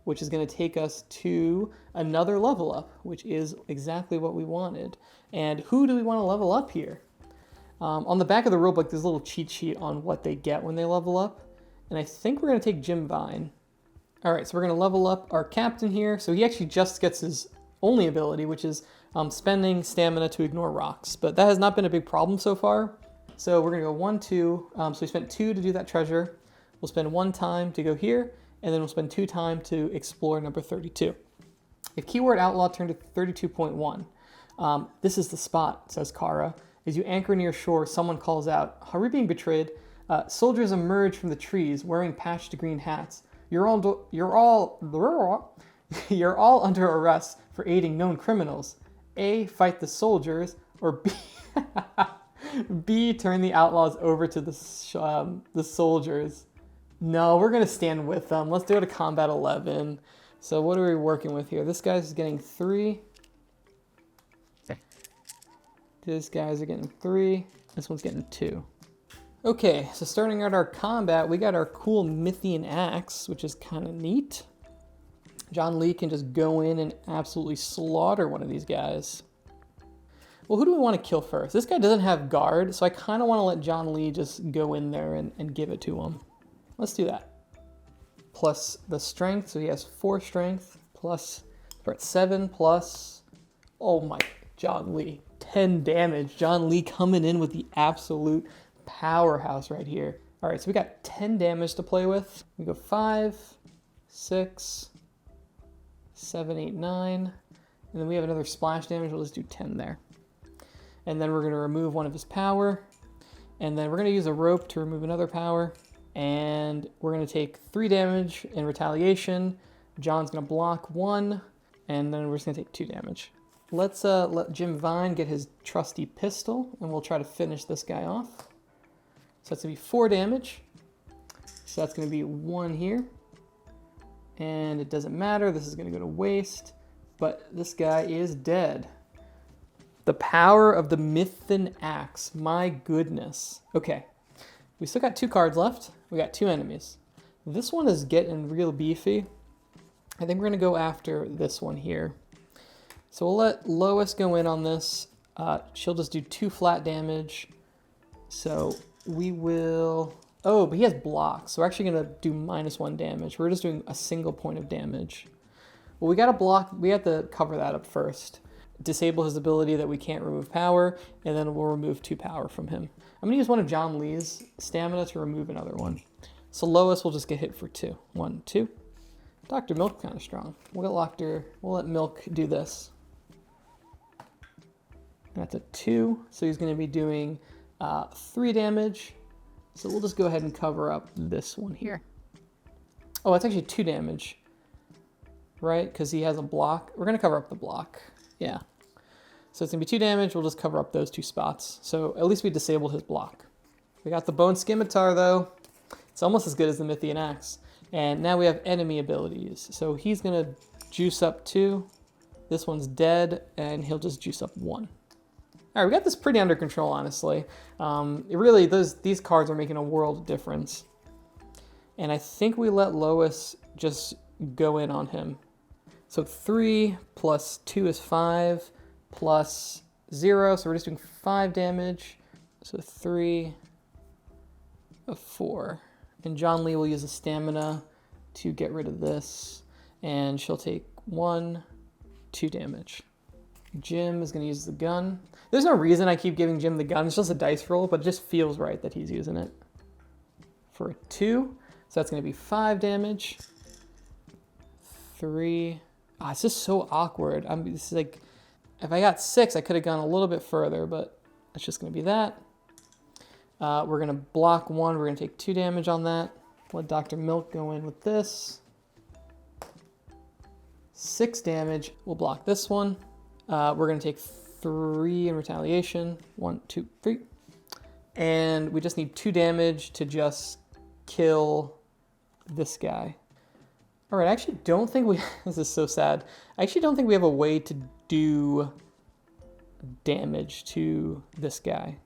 S1: which is going to take us to another level up, which is exactly what we wanted. And who do we want to level up here? On the back of the rulebook, there's a little cheat sheet on what they get when they level up. And I think we're going to take Jim Vine. All right, so we're going to level up our captain here. So he actually just gets his only ability, which is spending stamina to ignore rocks. But that has not been a big problem so far. So we're going to go 1, 2. So we spent 2 to do that treasure. We'll spend 1 time to go here, and then we'll spend 2 time to explore number 32. If keyword outlaw turned to 32.1, this is the spot, says Kara. As you anchor near shore, someone calls out, "Are we being betrayed?" Soldiers emerge from the trees wearing patched green hats. You're all under arrest for aiding known criminals. A, fight the soldiers, or B, B, turn the outlaws over to the soldiers. No, we're going to stand with them. Let's do it to combat 11. So what are we working with here? This guy's getting 3. This guy's are getting 3. This one's getting 2. Okay, so starting out our combat, we got our cool Mythian axe, which is kind of neat. John Lee can just go in and absolutely slaughter one of these guys. Well, who do we want to kill first? This guy doesn't have guard, so I kind of want to let John Lee just go in there and give it to him. Let's do that. Plus the strength, so he has 4 strength, plus, we're at 7, plus, oh my, John Lee, 10 damage. John Lee coming in with the absolute powerhouse right here. All right, so we got 10 damage to play with. We go 5, 6, 7, 8, 9, and then we have another splash damage. We'll just do 10 there. And then we're going to remove one of his power, and then we're going to use a rope to remove another power, and we're going to take 3 damage in retaliation. John's going to block 1, and then we're just going to take 2 damage. Let's let Jim Vine get his trusty pistol, and we'll try to finish this guy off. So that's going to be 4 damage. So that's going to be 1 here. And it doesn't matter. This is going to go to waste. But this guy is dead. The power of the Mythian axe. My goodness. Okay. We still got 2 cards left. We got 2 enemies. This one is getting real beefy. I think we're going to go after this one here. So we'll let Lois go in on this. She'll just do 2 flat damage. So we will... Oh, but he has blocks. So we're actually going to do -1 damage. We're just doing a single point of damage. Well, we got to block. We have to cover that up first. Disable his ability that we can't remove power, and then we'll remove 2 power from him. I'm going to use one of John Lee's stamina to remove another one. So Lois will just get hit for 2. 1, 2. Dr. Milk kind of strong. We'll let Milk do this. That's a 2. So he's going to be doing 3 damage. So we'll just go ahead and cover up this one here. Oh, it's actually 2 damage, right? Because he has a block. We're going to cover up the block. Yeah. So it's going to be 2 damage. We'll just cover up those 2 spots. So at least we disabled his block. We got the Bone Scimitar, though. It's almost as good as the Mythian Axe. And now we have enemy abilities. So he's going to juice up 2. This one's dead, and he'll just juice up 1. All right, we got this pretty under control, honestly. These cards are making a world of difference. And I think we let Lois just go in on him. So 3 plus 2 is 5, plus 0, so we're just doing 5 damage. So 3 of 4. And John Lee will use a stamina to get rid of this. And she'll take 1, 2 damage. Jim is going to use the gun. There's no reason I keep giving Jim the gun. It's just a dice roll, but it just feels right that he's using it. For a 2, so that's going to be 5 damage. 3. Ah, it's just so awkward. This is like, if I got 6, I could have gone a little bit further, but it's just going to be that. We're going to block 1. We're going to take 2 damage on that. Let Dr. Milk go in with this. 6 damage. We'll block this one. We're going to take 3 in retaliation. 1, 2, 3. And we just need 2 damage to just kill this guy. All right, I actually don't think we, this is so sad. I actually don't think we have a way to do damage to this guy.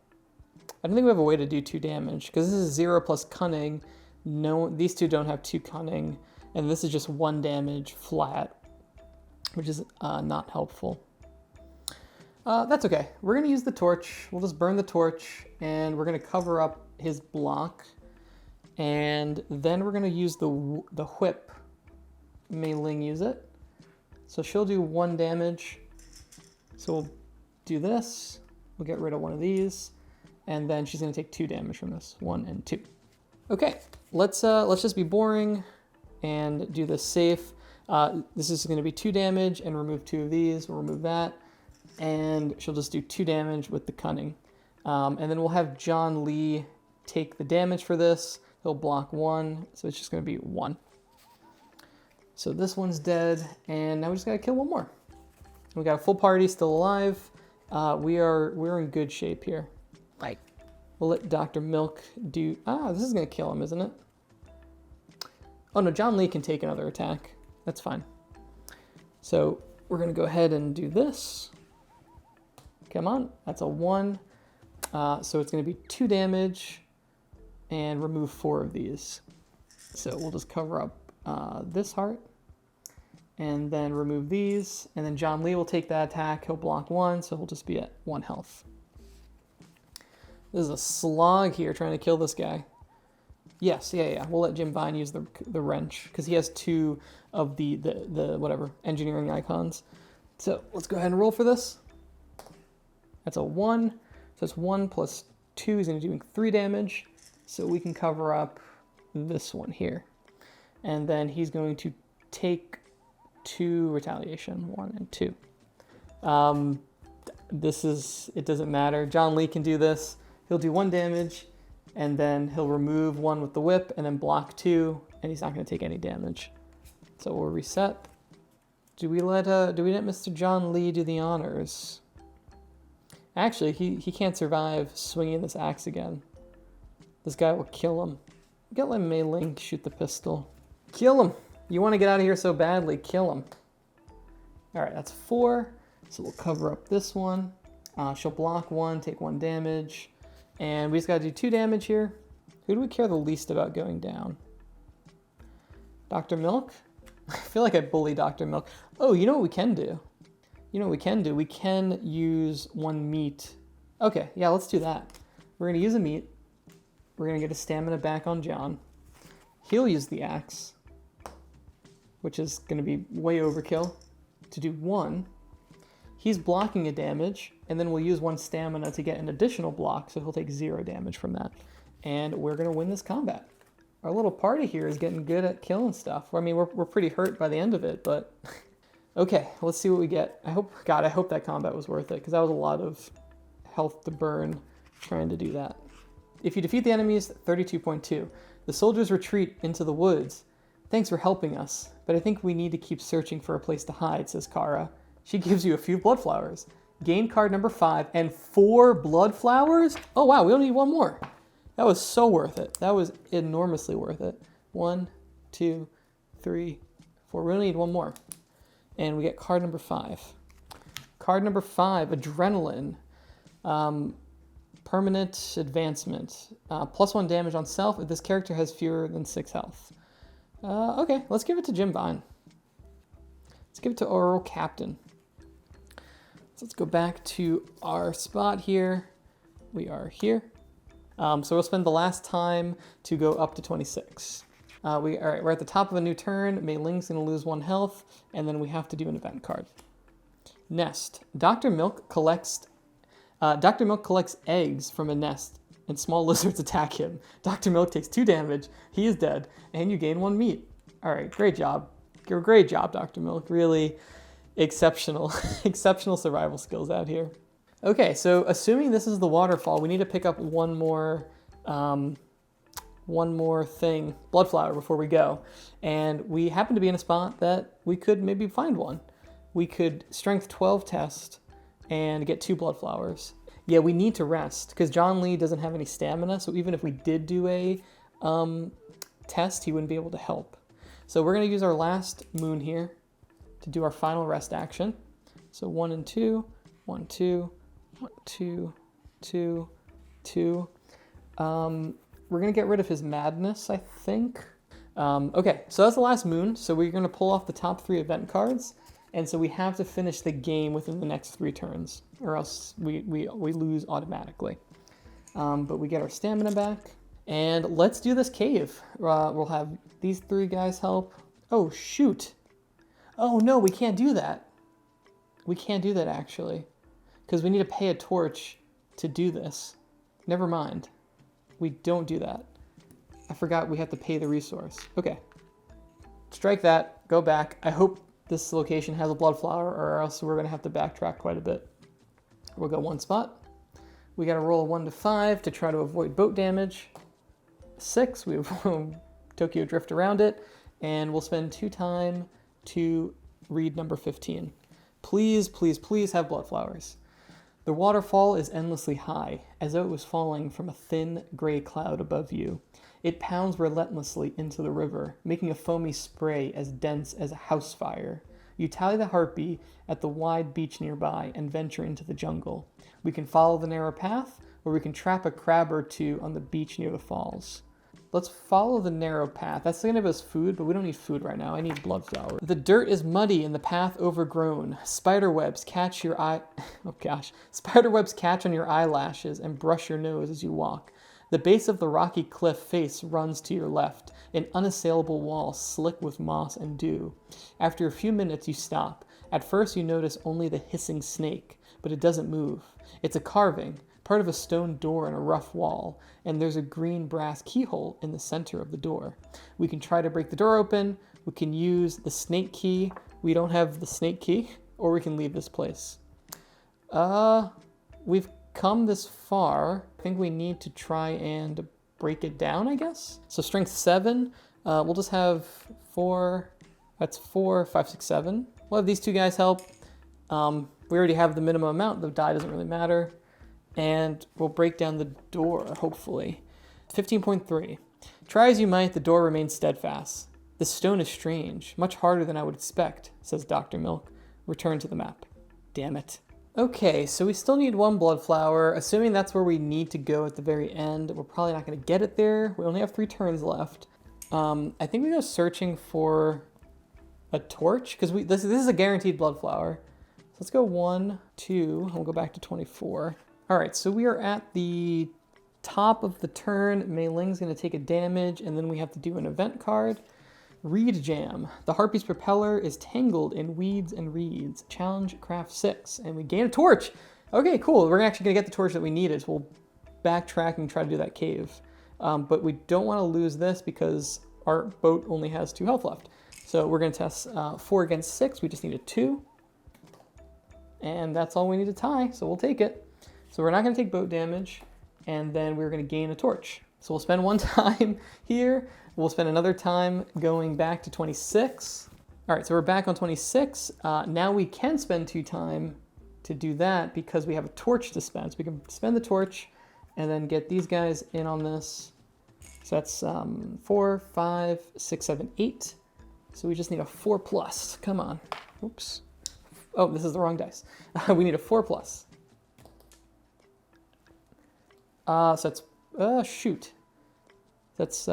S1: I don't think we have a way to do 2 damage because this is 0 plus cunning. No, these 2 don't have 2 cunning. And this is just 1 damage flat, which is not helpful. That's okay. We're going to use the torch. We'll just burn the torch, and we're going to cover up his block. And then we're going to use the whip. Mei Ling use it. So she'll do 1 damage. So we'll do this. We'll get rid of one of these. And then she's going to take 2 damage from this. 1 and 2. Okay, let's just be boring and do this safe. This is going to be 2 damage and remove 2 of these. We'll remove that. And she'll just do 2 damage with the cunning. And then we'll have John Lee take the damage for this. He'll block 1, so it's just going to be 1. So this one's dead, and now we just got to kill 1 more. We got a full party still alive. We're in good shape here. Like, we'll let Dr. Milk do... this is going to kill him, isn't it? Oh no, John Lee can take another attack. That's fine. So we're going to go ahead and do this. Come on, that's a 1. So it's going to be 2 damage and remove 4 of these. So we'll just cover up this heart and then remove these. And then John Lee will take that attack. He'll block 1, so he'll just be at 1 health. This is a slog here trying to kill this guy. Yes, yeah. We'll let Jim Vine use the wrench because he has 2 of the whatever engineering icons. So let's go ahead and roll for this. That's a 1. So it's 1 plus 2 is going to do 3 damage. So we can cover up this one here. And then he's going to take 2 retaliation, 1 and 2. It doesn't matter. John Lee can do this. He'll do 1 damage, and then he'll remove 1 with the whip, and then block 2, and he's not going to take any damage. So we'll reset. Do we let Mr. John Lee do the honors? Actually, he can't survive swinging this axe again. This guy will kill him. We gotta let Mei Ling shoot the pistol. Kill him! You want to get out of here so badly, kill him. Alright, that's 4. So we'll cover up this one. She'll block 1, take 1 damage. And we just gotta do 2 damage here. Who do we care the least about going down? Dr. Milk? I feel like I bully Dr. Milk. Oh, you know what we can do? We can use 1 meat. Okay, yeah, let's do that. We're gonna use a meat. We're gonna get a stamina back on John. He'll use the axe, which is gonna be way overkill, to do 1. He's blocking a damage, and then we'll use 1 stamina to get an additional block, so he'll take 0 damage from that. And we're gonna win this combat. Our little party here is getting good at killing stuff. I mean, we're pretty hurt by the end of it, but... Okay, let's see what we get. I hope that combat was worth it, because that was a lot of health to burn trying to do that. If you defeat the enemies, 32.2. The soldiers retreat into the woods. Thanks for helping us, but I think we need to keep searching for a place to hide, says Kara. She gives you a few blood flowers. Gain card number 5 and 4 blood flowers? Oh wow, we only need one more. That was so worth it. That was enormously worth it. 1, 2, 3, 4. We only need one more. And we get card number 5. Card number 5, Adrenaline. Permanent advancement. +1 damage on self if this character has fewer than 6 health. Okay, let's give it to Jim Vine. Let's give it to Oral Captain. So let's go back to our spot here. We are here. So we'll spend the last time to go up to 26. All right, we're at the top of a new turn. Mei Ling's gonna lose 1 health, and then we have to do an event card. Nest. Dr. Milk collects eggs from a nest, and small lizards attack him. Dr. Milk takes 2 damage. He is dead, and you gain 1 meat. All right, great job. Great job, Dr. Milk. Really exceptional, exceptional survival skills out here. Okay, so assuming this is the waterfall, we need to pick up one more thing, blood flower, before we go. And we happen to be in a spot that we could maybe find one. We could strength 12 test and get 2 blood flowers. Yeah, we need to rest because John Lee doesn't have any stamina. So even if we did do a test, he wouldn't be able to help. So we're gonna use our last moon here to do our final rest action. So 1 and 2, 1, 2, 1, 2, 2, 2. We're gonna get rid of his madness, I think. Okay, so that's the last moon. So we're gonna pull off the top 3 event cards. And so we have to finish the game within the next 3 turns, or else we lose automatically. But we get our stamina back. And let's do this cave. We'll have these 3 guys help. Oh, shoot. Oh, no, we can't do that. We can't do that, actually. Because we need to pay a torch to do this. Never mind. We don't do that. I forgot we have to pay the resource. Okay. Strike that. Go back. I hope this location has a blood flower, or else we're going to have to backtrack quite a bit. We'll go 1 spot. We got to roll a 1 to 5 to try to avoid boat damage. 6, we Tokyo Drift around it, and we'll spend 2 time to read number 15. Please, please, please have blood flowers. The waterfall is endlessly high, as though it was falling from a thin gray cloud above you. It pounds relentlessly into the river, making a foamy spray as dense as a house fire. You tally the Harpy at the wide beach nearby and venture into the jungle. We can follow the narrow path, or we can trap a crab or 2 on the beach near the falls. Let's follow the narrow path. That's going to give us food, but we don't need food right now. I need blood flower. The dirt is muddy and the path overgrown. Spiderwebs catch your eye... Oh gosh. Spiderwebs catch on your eyelashes and brush your nose as you walk. The base of the rocky cliff face runs to your left, an unassailable wall slick with moss and dew. After a few minutes, you stop. At first, you notice only the hissing snake, but it doesn't move. It's a carving, part of a stone door in a rough wall, and there's a green brass keyhole in the center of the door. We can try to break the door open, we can use the snake key. We don't have the snake key, or we can leave this place. We've come this far. I think we need to try and break it down, I guess. So strength 7, we'll just have 4, that's 4, 5, 6, 7. We'll have these 2 guys help. We already have the minimum amount, the die doesn't really matter. And we'll break down the door, hopefully. 15.3. Try as you might, the door remains steadfast. The stone is strange, much harder than I would expect, says Dr. Milk. Return to the map. Damn it. Okay, so we still need 1 blood flower. Assuming that's where we need to go at the very end, we're probably not going to get it there. We only have 3 turns left. I think we go searching for a torch, because this is a guaranteed blood flower. So let's go 1, 2, and we'll go back to 24. All right, so we are at the top of the turn. Mei Ling's going to take a damage, and then we have to do an event card. Reed Jam. The Harpy's propeller is tangled in weeds and reeds. Challenge craft 6, and we gain a torch. Okay, cool. We're actually going to get the torch that we needed, so we'll backtrack and try to do that cave. But we don't want to lose this because our boat only has 2 health left. So we're going to test 4 against 6. We just need a 2. And that's all we need to tie, so we'll take it. So we're not going to take boat damage. and then we're going to gain a torch. So we'll spend one time here. We'll spend another time going back to 26. All right, so we're back on 26. Now we can spend 2 time to do that because we have a torch to spend. So we can spend the torch and then get these guys in on this. So that's 4, 5, 6, 7, 8. So we just need a 4+. Come on. Oops. Oh, this is the wrong dice. We need a 4+. So that's, shoot. That's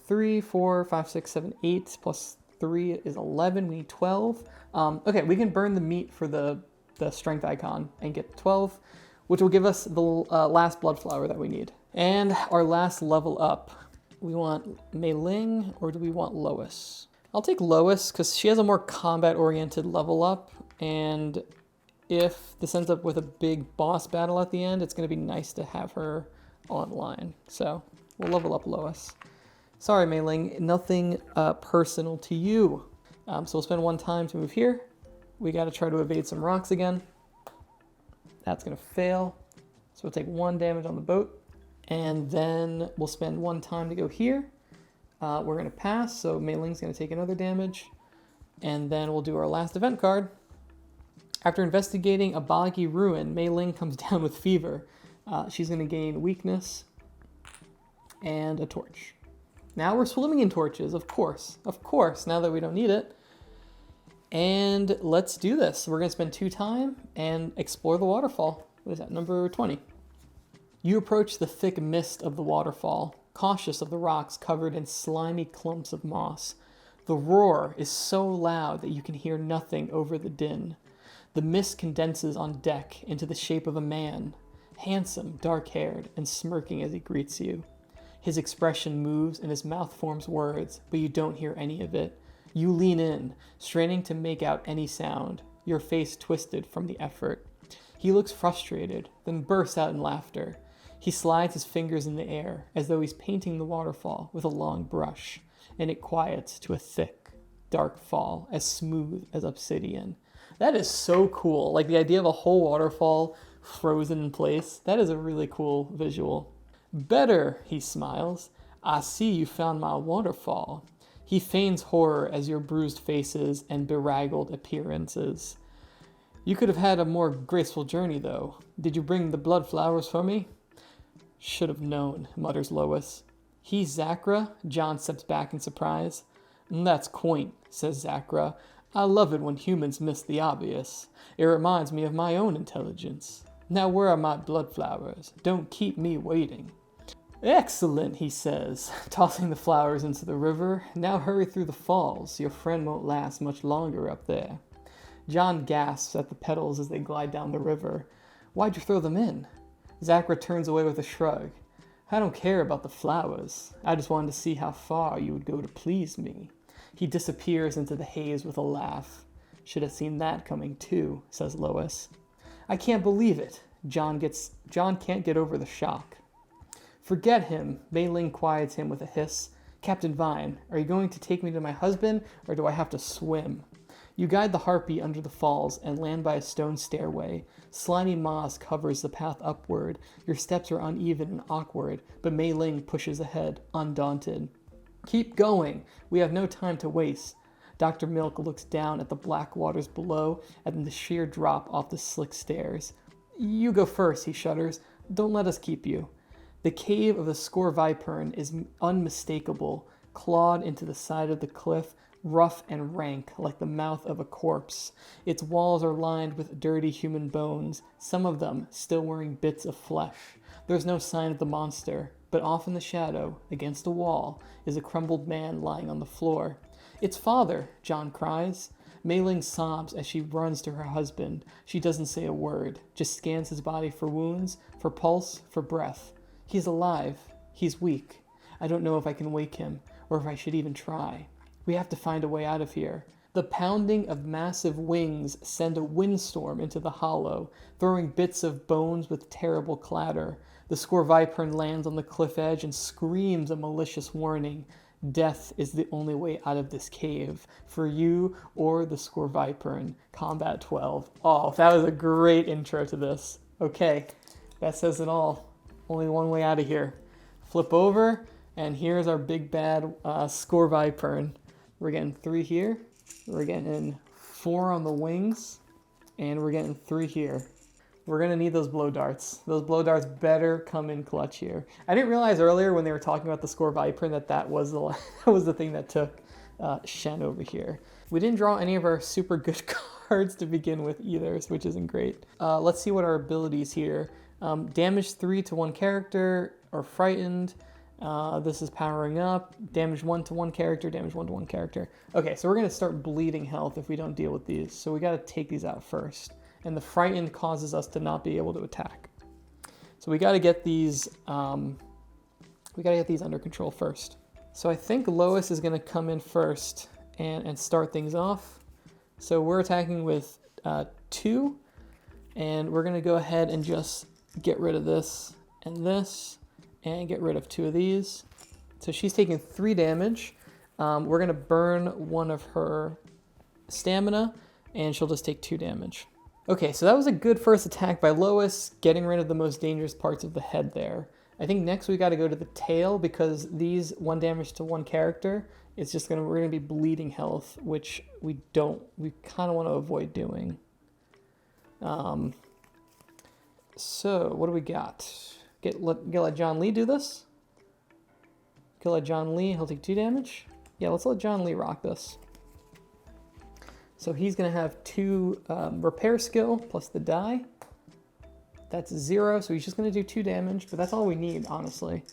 S1: 3, 4, 5, 6, 7, 8 plus 3 is 11. We need 12. Okay, we can burn the meat for the strength icon and get 12, which will give us the last blood flower that we need. And our last level up. We want Mei Ling or do we want Lois? I'll take Lois because she has a more combat-oriented level up, and if this ends up with a big boss battle at the end, it's going to be nice to have her online. So we'll level up Lois. Sorry, Mei Ling, nothing personal to you. So we'll spend 1 time to move here. We got to try to evade some rocks again. That's going to fail. So we'll take 1 damage on the boat. And then we'll spend 1 time to go here. We're going to pass, so Mei Ling's going to take another damage. And then we'll do our last event card. After investigating a boggy ruin, Mei Ling comes down with fever. She's going to gain weakness and a torch. Now we're swimming in torches, of course, now that we don't need it. And let's do this. We're going to spend 2 time and explore the waterfall. What is that, number 20? You approach the thick mist of the waterfall, cautious of the rocks covered in slimy clumps of moss. The roar is so loud that you can hear nothing over the din. The mist condenses on deck into the shape of a man, handsome, dark-haired, and smirking as he greets you. His expression moves and his mouth forms words, but you don't hear any of it. You lean in, straining to make out any sound, your face twisted from the effort. He looks frustrated, then bursts out in laughter. He slides his fingers in the air, as though he's painting the waterfall with a long brush, and it quiets to a thick, dark fall, as smooth as obsidian. That is so cool. Like the idea of a whole waterfall frozen in place. That is a really cool visual. Better, he smiles. I see you found my waterfall. He feigns horror as your bruised faces and beraggled appearances. You could have had a more graceful journey, though. Did you bring the blood flowers for me? Should have known, mutters Lois. He's Zachra? John steps back in surprise. That's quaint, says Zachra. I love it when humans miss the obvious. It reminds me of my own intelligence. Now where are my blood flowers? Don't keep me waiting. Excellent, he says, tossing the flowers into the river. Now hurry through the falls. Your friend won't last much longer up there. John gasps at the petals as they glide down the river. Why'd you throw them in? Zachra turns away with a shrug. I don't care about the flowers. I just wanted to see how far you would go to please me. He disappears into the haze with a laugh. Should have seen that coming too, says Lois. I can't believe it. John can't get over the shock. Forget him. Mei Ling quiets him with a hiss. Captain Vine, are you going to take me to my husband, or do I have to swim? You guide the Harpy under the falls and land by a stone stairway. Slimy moss covers the path upward. Your steps are uneven and awkward, but Mei Ling pushes ahead, undaunted. Keep going. We have no time to waste. Dr. Milk looks down at the black waters below and the sheer drop off the slick stairs. You go first, he shudders. Don't let us keep you. The cave of the Scorvipern is unmistakable, clawed into the side of the cliff, rough and rank like the mouth of a corpse. Its walls are lined with dirty human bones, some of them still wearing bits of flesh. There's no sign of the monster, but off in the shadow, against a wall, is a crumbled man lying on the floor. It's father, John cries. Mei Ling sobs as she runs to her husband. She doesn't say a word, just scans his body for wounds, for pulse, for breath. He's alive. He's weak. I don't know if I can wake him, or if I should even try. We have to find a way out of here. The pounding of massive wings send a windstorm into the hollow, throwing bits of bones with terrible clatter. The Scorvipern lands on the cliff edge and screams a malicious warning. Death is the only way out of this cave, for you or the Scorvipern. Combat 12. Oh, that was a great intro to this. Okay, that says it all. Only one way out of here. Flip over, and here's our big bad Scorvipern. We're getting 3 here. We're getting 4 on the wings, and we're getting 3 here. We're gonna need those blow darts. Those blow darts better come in clutch here. I didn't realize earlier when they were talking about the Scorvipern that was the that was the thing that took Shen over here. We didn't draw any of our super good cards to begin with either, which isn't great. Let's see what our abilities here. Damage 3 to 1 character, or frightened. This is powering up. Damage 1 to 1 character, damage 1 to 1 character. Okay, so we're gonna start bleeding health if we don't deal with these. So we gotta take these out first. And the frightened causes us to not be able to attack. So we gotta get these, under control first. So I think Lois is gonna come in first and start things off. So we're attacking with 2, and we're gonna go ahead and just get rid of this and this, and get rid of 2 of these. So she's taking 3 damage. We're gonna burn 1 of her stamina, and she'll just take 2 damage. Okay, so that was a good first attack by Lois, getting rid of the most dangerous parts of the head there. I think next we gotta go to the tail, because these 1 damage to 1 character, we're gonna be bleeding health, which we kinda wanna avoid doing. So what do we got? Let John Lee do this. Can let John Lee, he'll take 2 damage. Yeah, let's let John Lee rock this. So he's gonna have 2 repair skill plus the die. That's 0, so he's just gonna do 2 damage, but that's all we need, honestly.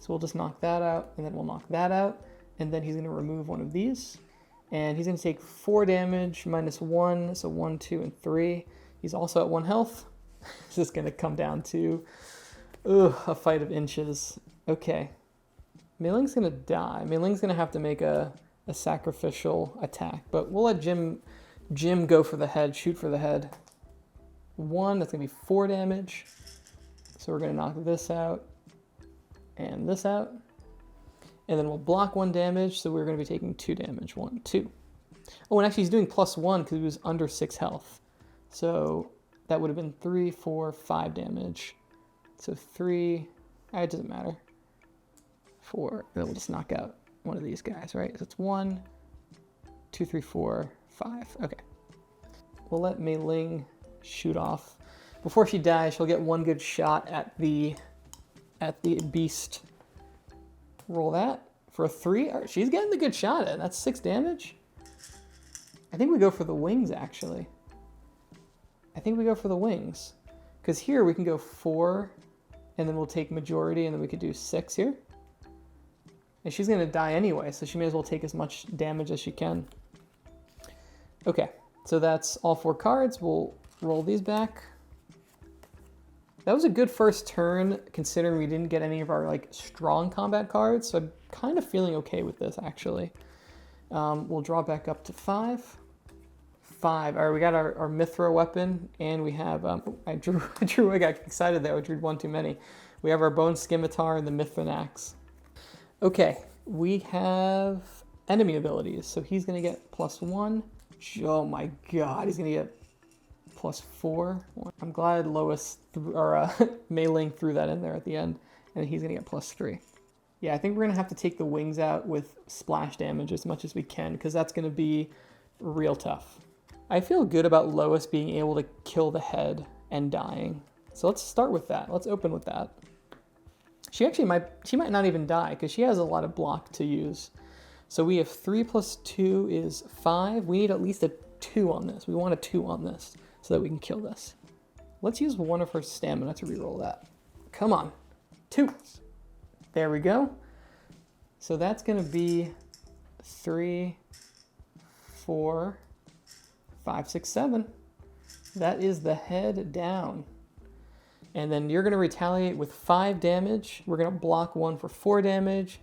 S1: So we'll just knock that out, and then we'll knock that out, and then he's gonna remove 1 of these. And he's gonna take 4 damage minus 1, so 1, 2, and 3. He's also at 1 health. This is gonna come down to a fight of inches. Okay. Mei Ling's gonna die. Mei Ling's gonna have to make a sacrificial attack, but we'll let Jim go for the head, shoot for the head. 1, that's gonna be 4 damage. So we're gonna knock this out and this out. And then we'll block 1 damage, so we're gonna be taking 2 damage. 1, 2. Oh, and actually he's doing +1 because he was under 6 health. So that would have been 3, 4, 5 damage. So 3, it doesn't matter. 4, then we'll just knock out 1 of these guys, right? So it's 1, 2, 3, 4, 5. Okay. We'll let Mei Ling shoot off. Before she dies, she'll get 1 good shot at the beast. Roll that for a 3. All right, she's getting the good shot at. That's 6 damage. I think we go for the wings, actually. I think we go for the wings. Because here we can go 4, and then we'll take majority, and then we could do 6 here. And she's gonna die anyway, so she may as well take as much damage as she can. Okay, so that's all 4 cards. We'll roll these back. That was a good first turn, considering we didn't get any of our strong combat cards, so I'm kind of feeling okay with this, actually. We'll draw back up to 5. 5. All right, we got our Mithra weapon, and we have, I got excited there. I drew 1 too many. We have our Bone Scimitar and the Mithran Axe. Okay, we have enemy abilities. So he's gonna get +1. Oh my God, he's gonna get +4. I'm glad Mei Ling threw that in there at the end, and he's gonna get +3. Yeah, I think we're gonna have to take the wings out with splash damage as much as we can, because that's gonna be real tough. I feel good about Lois being able to kill the head and dying. So let's start with that. Let's open with that. She might not even die because she has a lot of block to use. So we have 3 + 2 is 5. We need at least a 2 on this. We want a 2 on this so that we can kill this. Let's use 1 of her stamina to reroll that. Come on. 2. There we go. So that's going to be 3, 4, 5, 6, 7. That is the head down. And then you're going to retaliate with 5 damage. We're going to block 1 for 4 damage.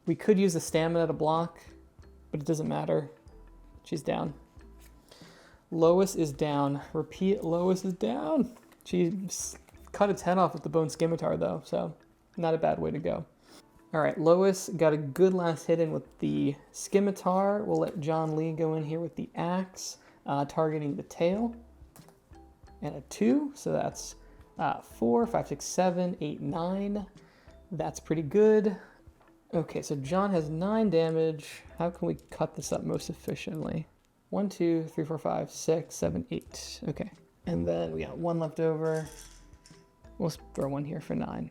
S1: We could use the stamina to block, but it doesn't matter. She's down. Lois is down. Repeat, Lois is down. She cut its head off with the Bone Scimitar, though, so not a bad way to go. All right, Lois got a good last hit in with the Scimitar. We'll let John Lee go in here with the axe, targeting the tail. And a 2, so that's 4, 5, 6, 7, 8, 9. That's pretty good. Okay, so John has 9 damage. How can we cut this up most efficiently? 1, 2, 3, 4, 5, 6, 7, 8. Okay, and then we got 1 left over. We'll throw 1 here for 9.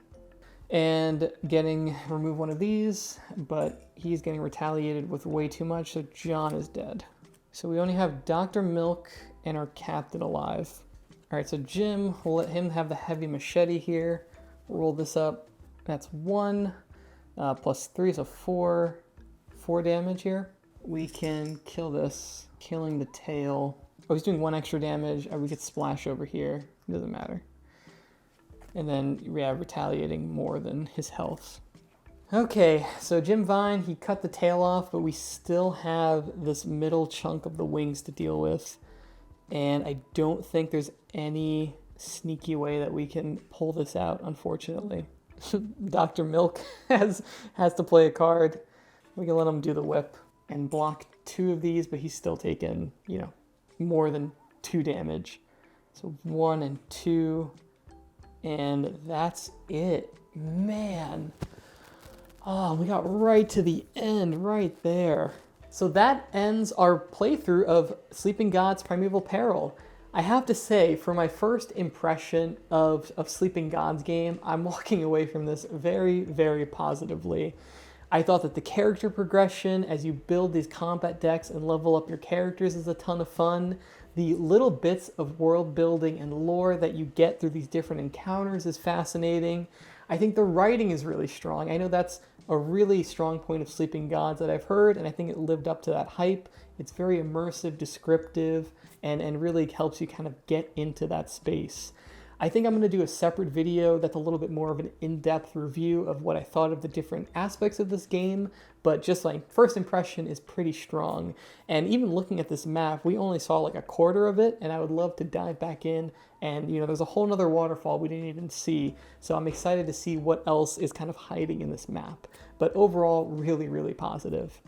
S1: And remove 1 of these, but he's getting retaliated with way too much, so John is dead. So we only have Dr. Milk and our captain alive. All right, so Jim, we'll let him have the heavy machete here. Roll this up. That's 1 plus 3, so 4 damage here. We can kill this, killing the tail. Oh, he's doing 1 extra damage. We could splash over here. It doesn't matter. And then, yeah, retaliating more than his health. Okay, so Jim Vine, he cut the tail off, but we still have this middle chunk of the wings to deal with. And I don't think there's any sneaky way that we can pull this out, unfortunately. Dr. Milk has to play a card. We can let him do the whip and block 2 of these, but he's still taken, more than 2 damage. So 1 and 2, and that's it. Man. Oh, we got right to the end right there. So that ends our playthrough of Sleeping Gods Primeval Peril. I have to say, for my first impression of Sleeping Gods game, I'm walking away from this very, very positively. I thought that the character progression as you build these combat decks and level up your characters is a ton of fun. The little bits of world building and lore that you get through these different encounters is fascinating. I think the writing is really strong. I know that's a really strong point of Sleeping Gods that I've heard, and I think it lived up to that hype. It's very immersive, descriptive, and really helps you kind of get into that space. I think I'm going to do a separate video that's a little bit more of an in-depth review of what I thought of the different aspects of this game, but just like first impression is pretty strong. And even looking at this map, we only saw like a quarter of it, and I would love to dive back in and there's a whole nother waterfall we didn't even see. So I'm excited to see what else is kind of hiding in this map. But overall, really, really positive.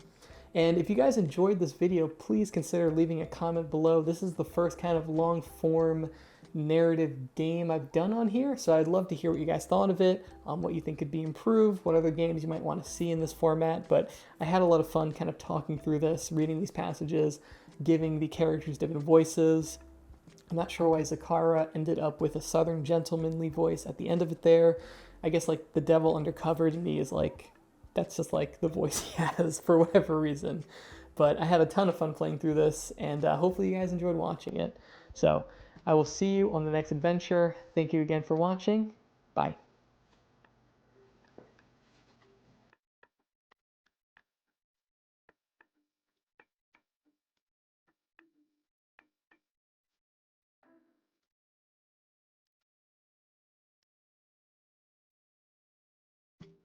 S1: And if you guys enjoyed this video, please consider leaving a comment below. This is the first kind of long form narrative game I've done on here, so I'd love to hear what you guys thought of it, what you think could be improved, what other games you might want to see in this format. But I had a lot of fun kind of talking through this, reading these passages, giving the characters different voices. I'm not sure why Zakara ended up with a southern gentlemanly voice at the end of it there. I guess like the devil undercover to me is like, that's just like the voice he has for whatever reason. But I had a ton of fun playing through this, and hopefully you guys enjoyed watching it. So I will see you on the next adventure. Thank you again for watching. Bye.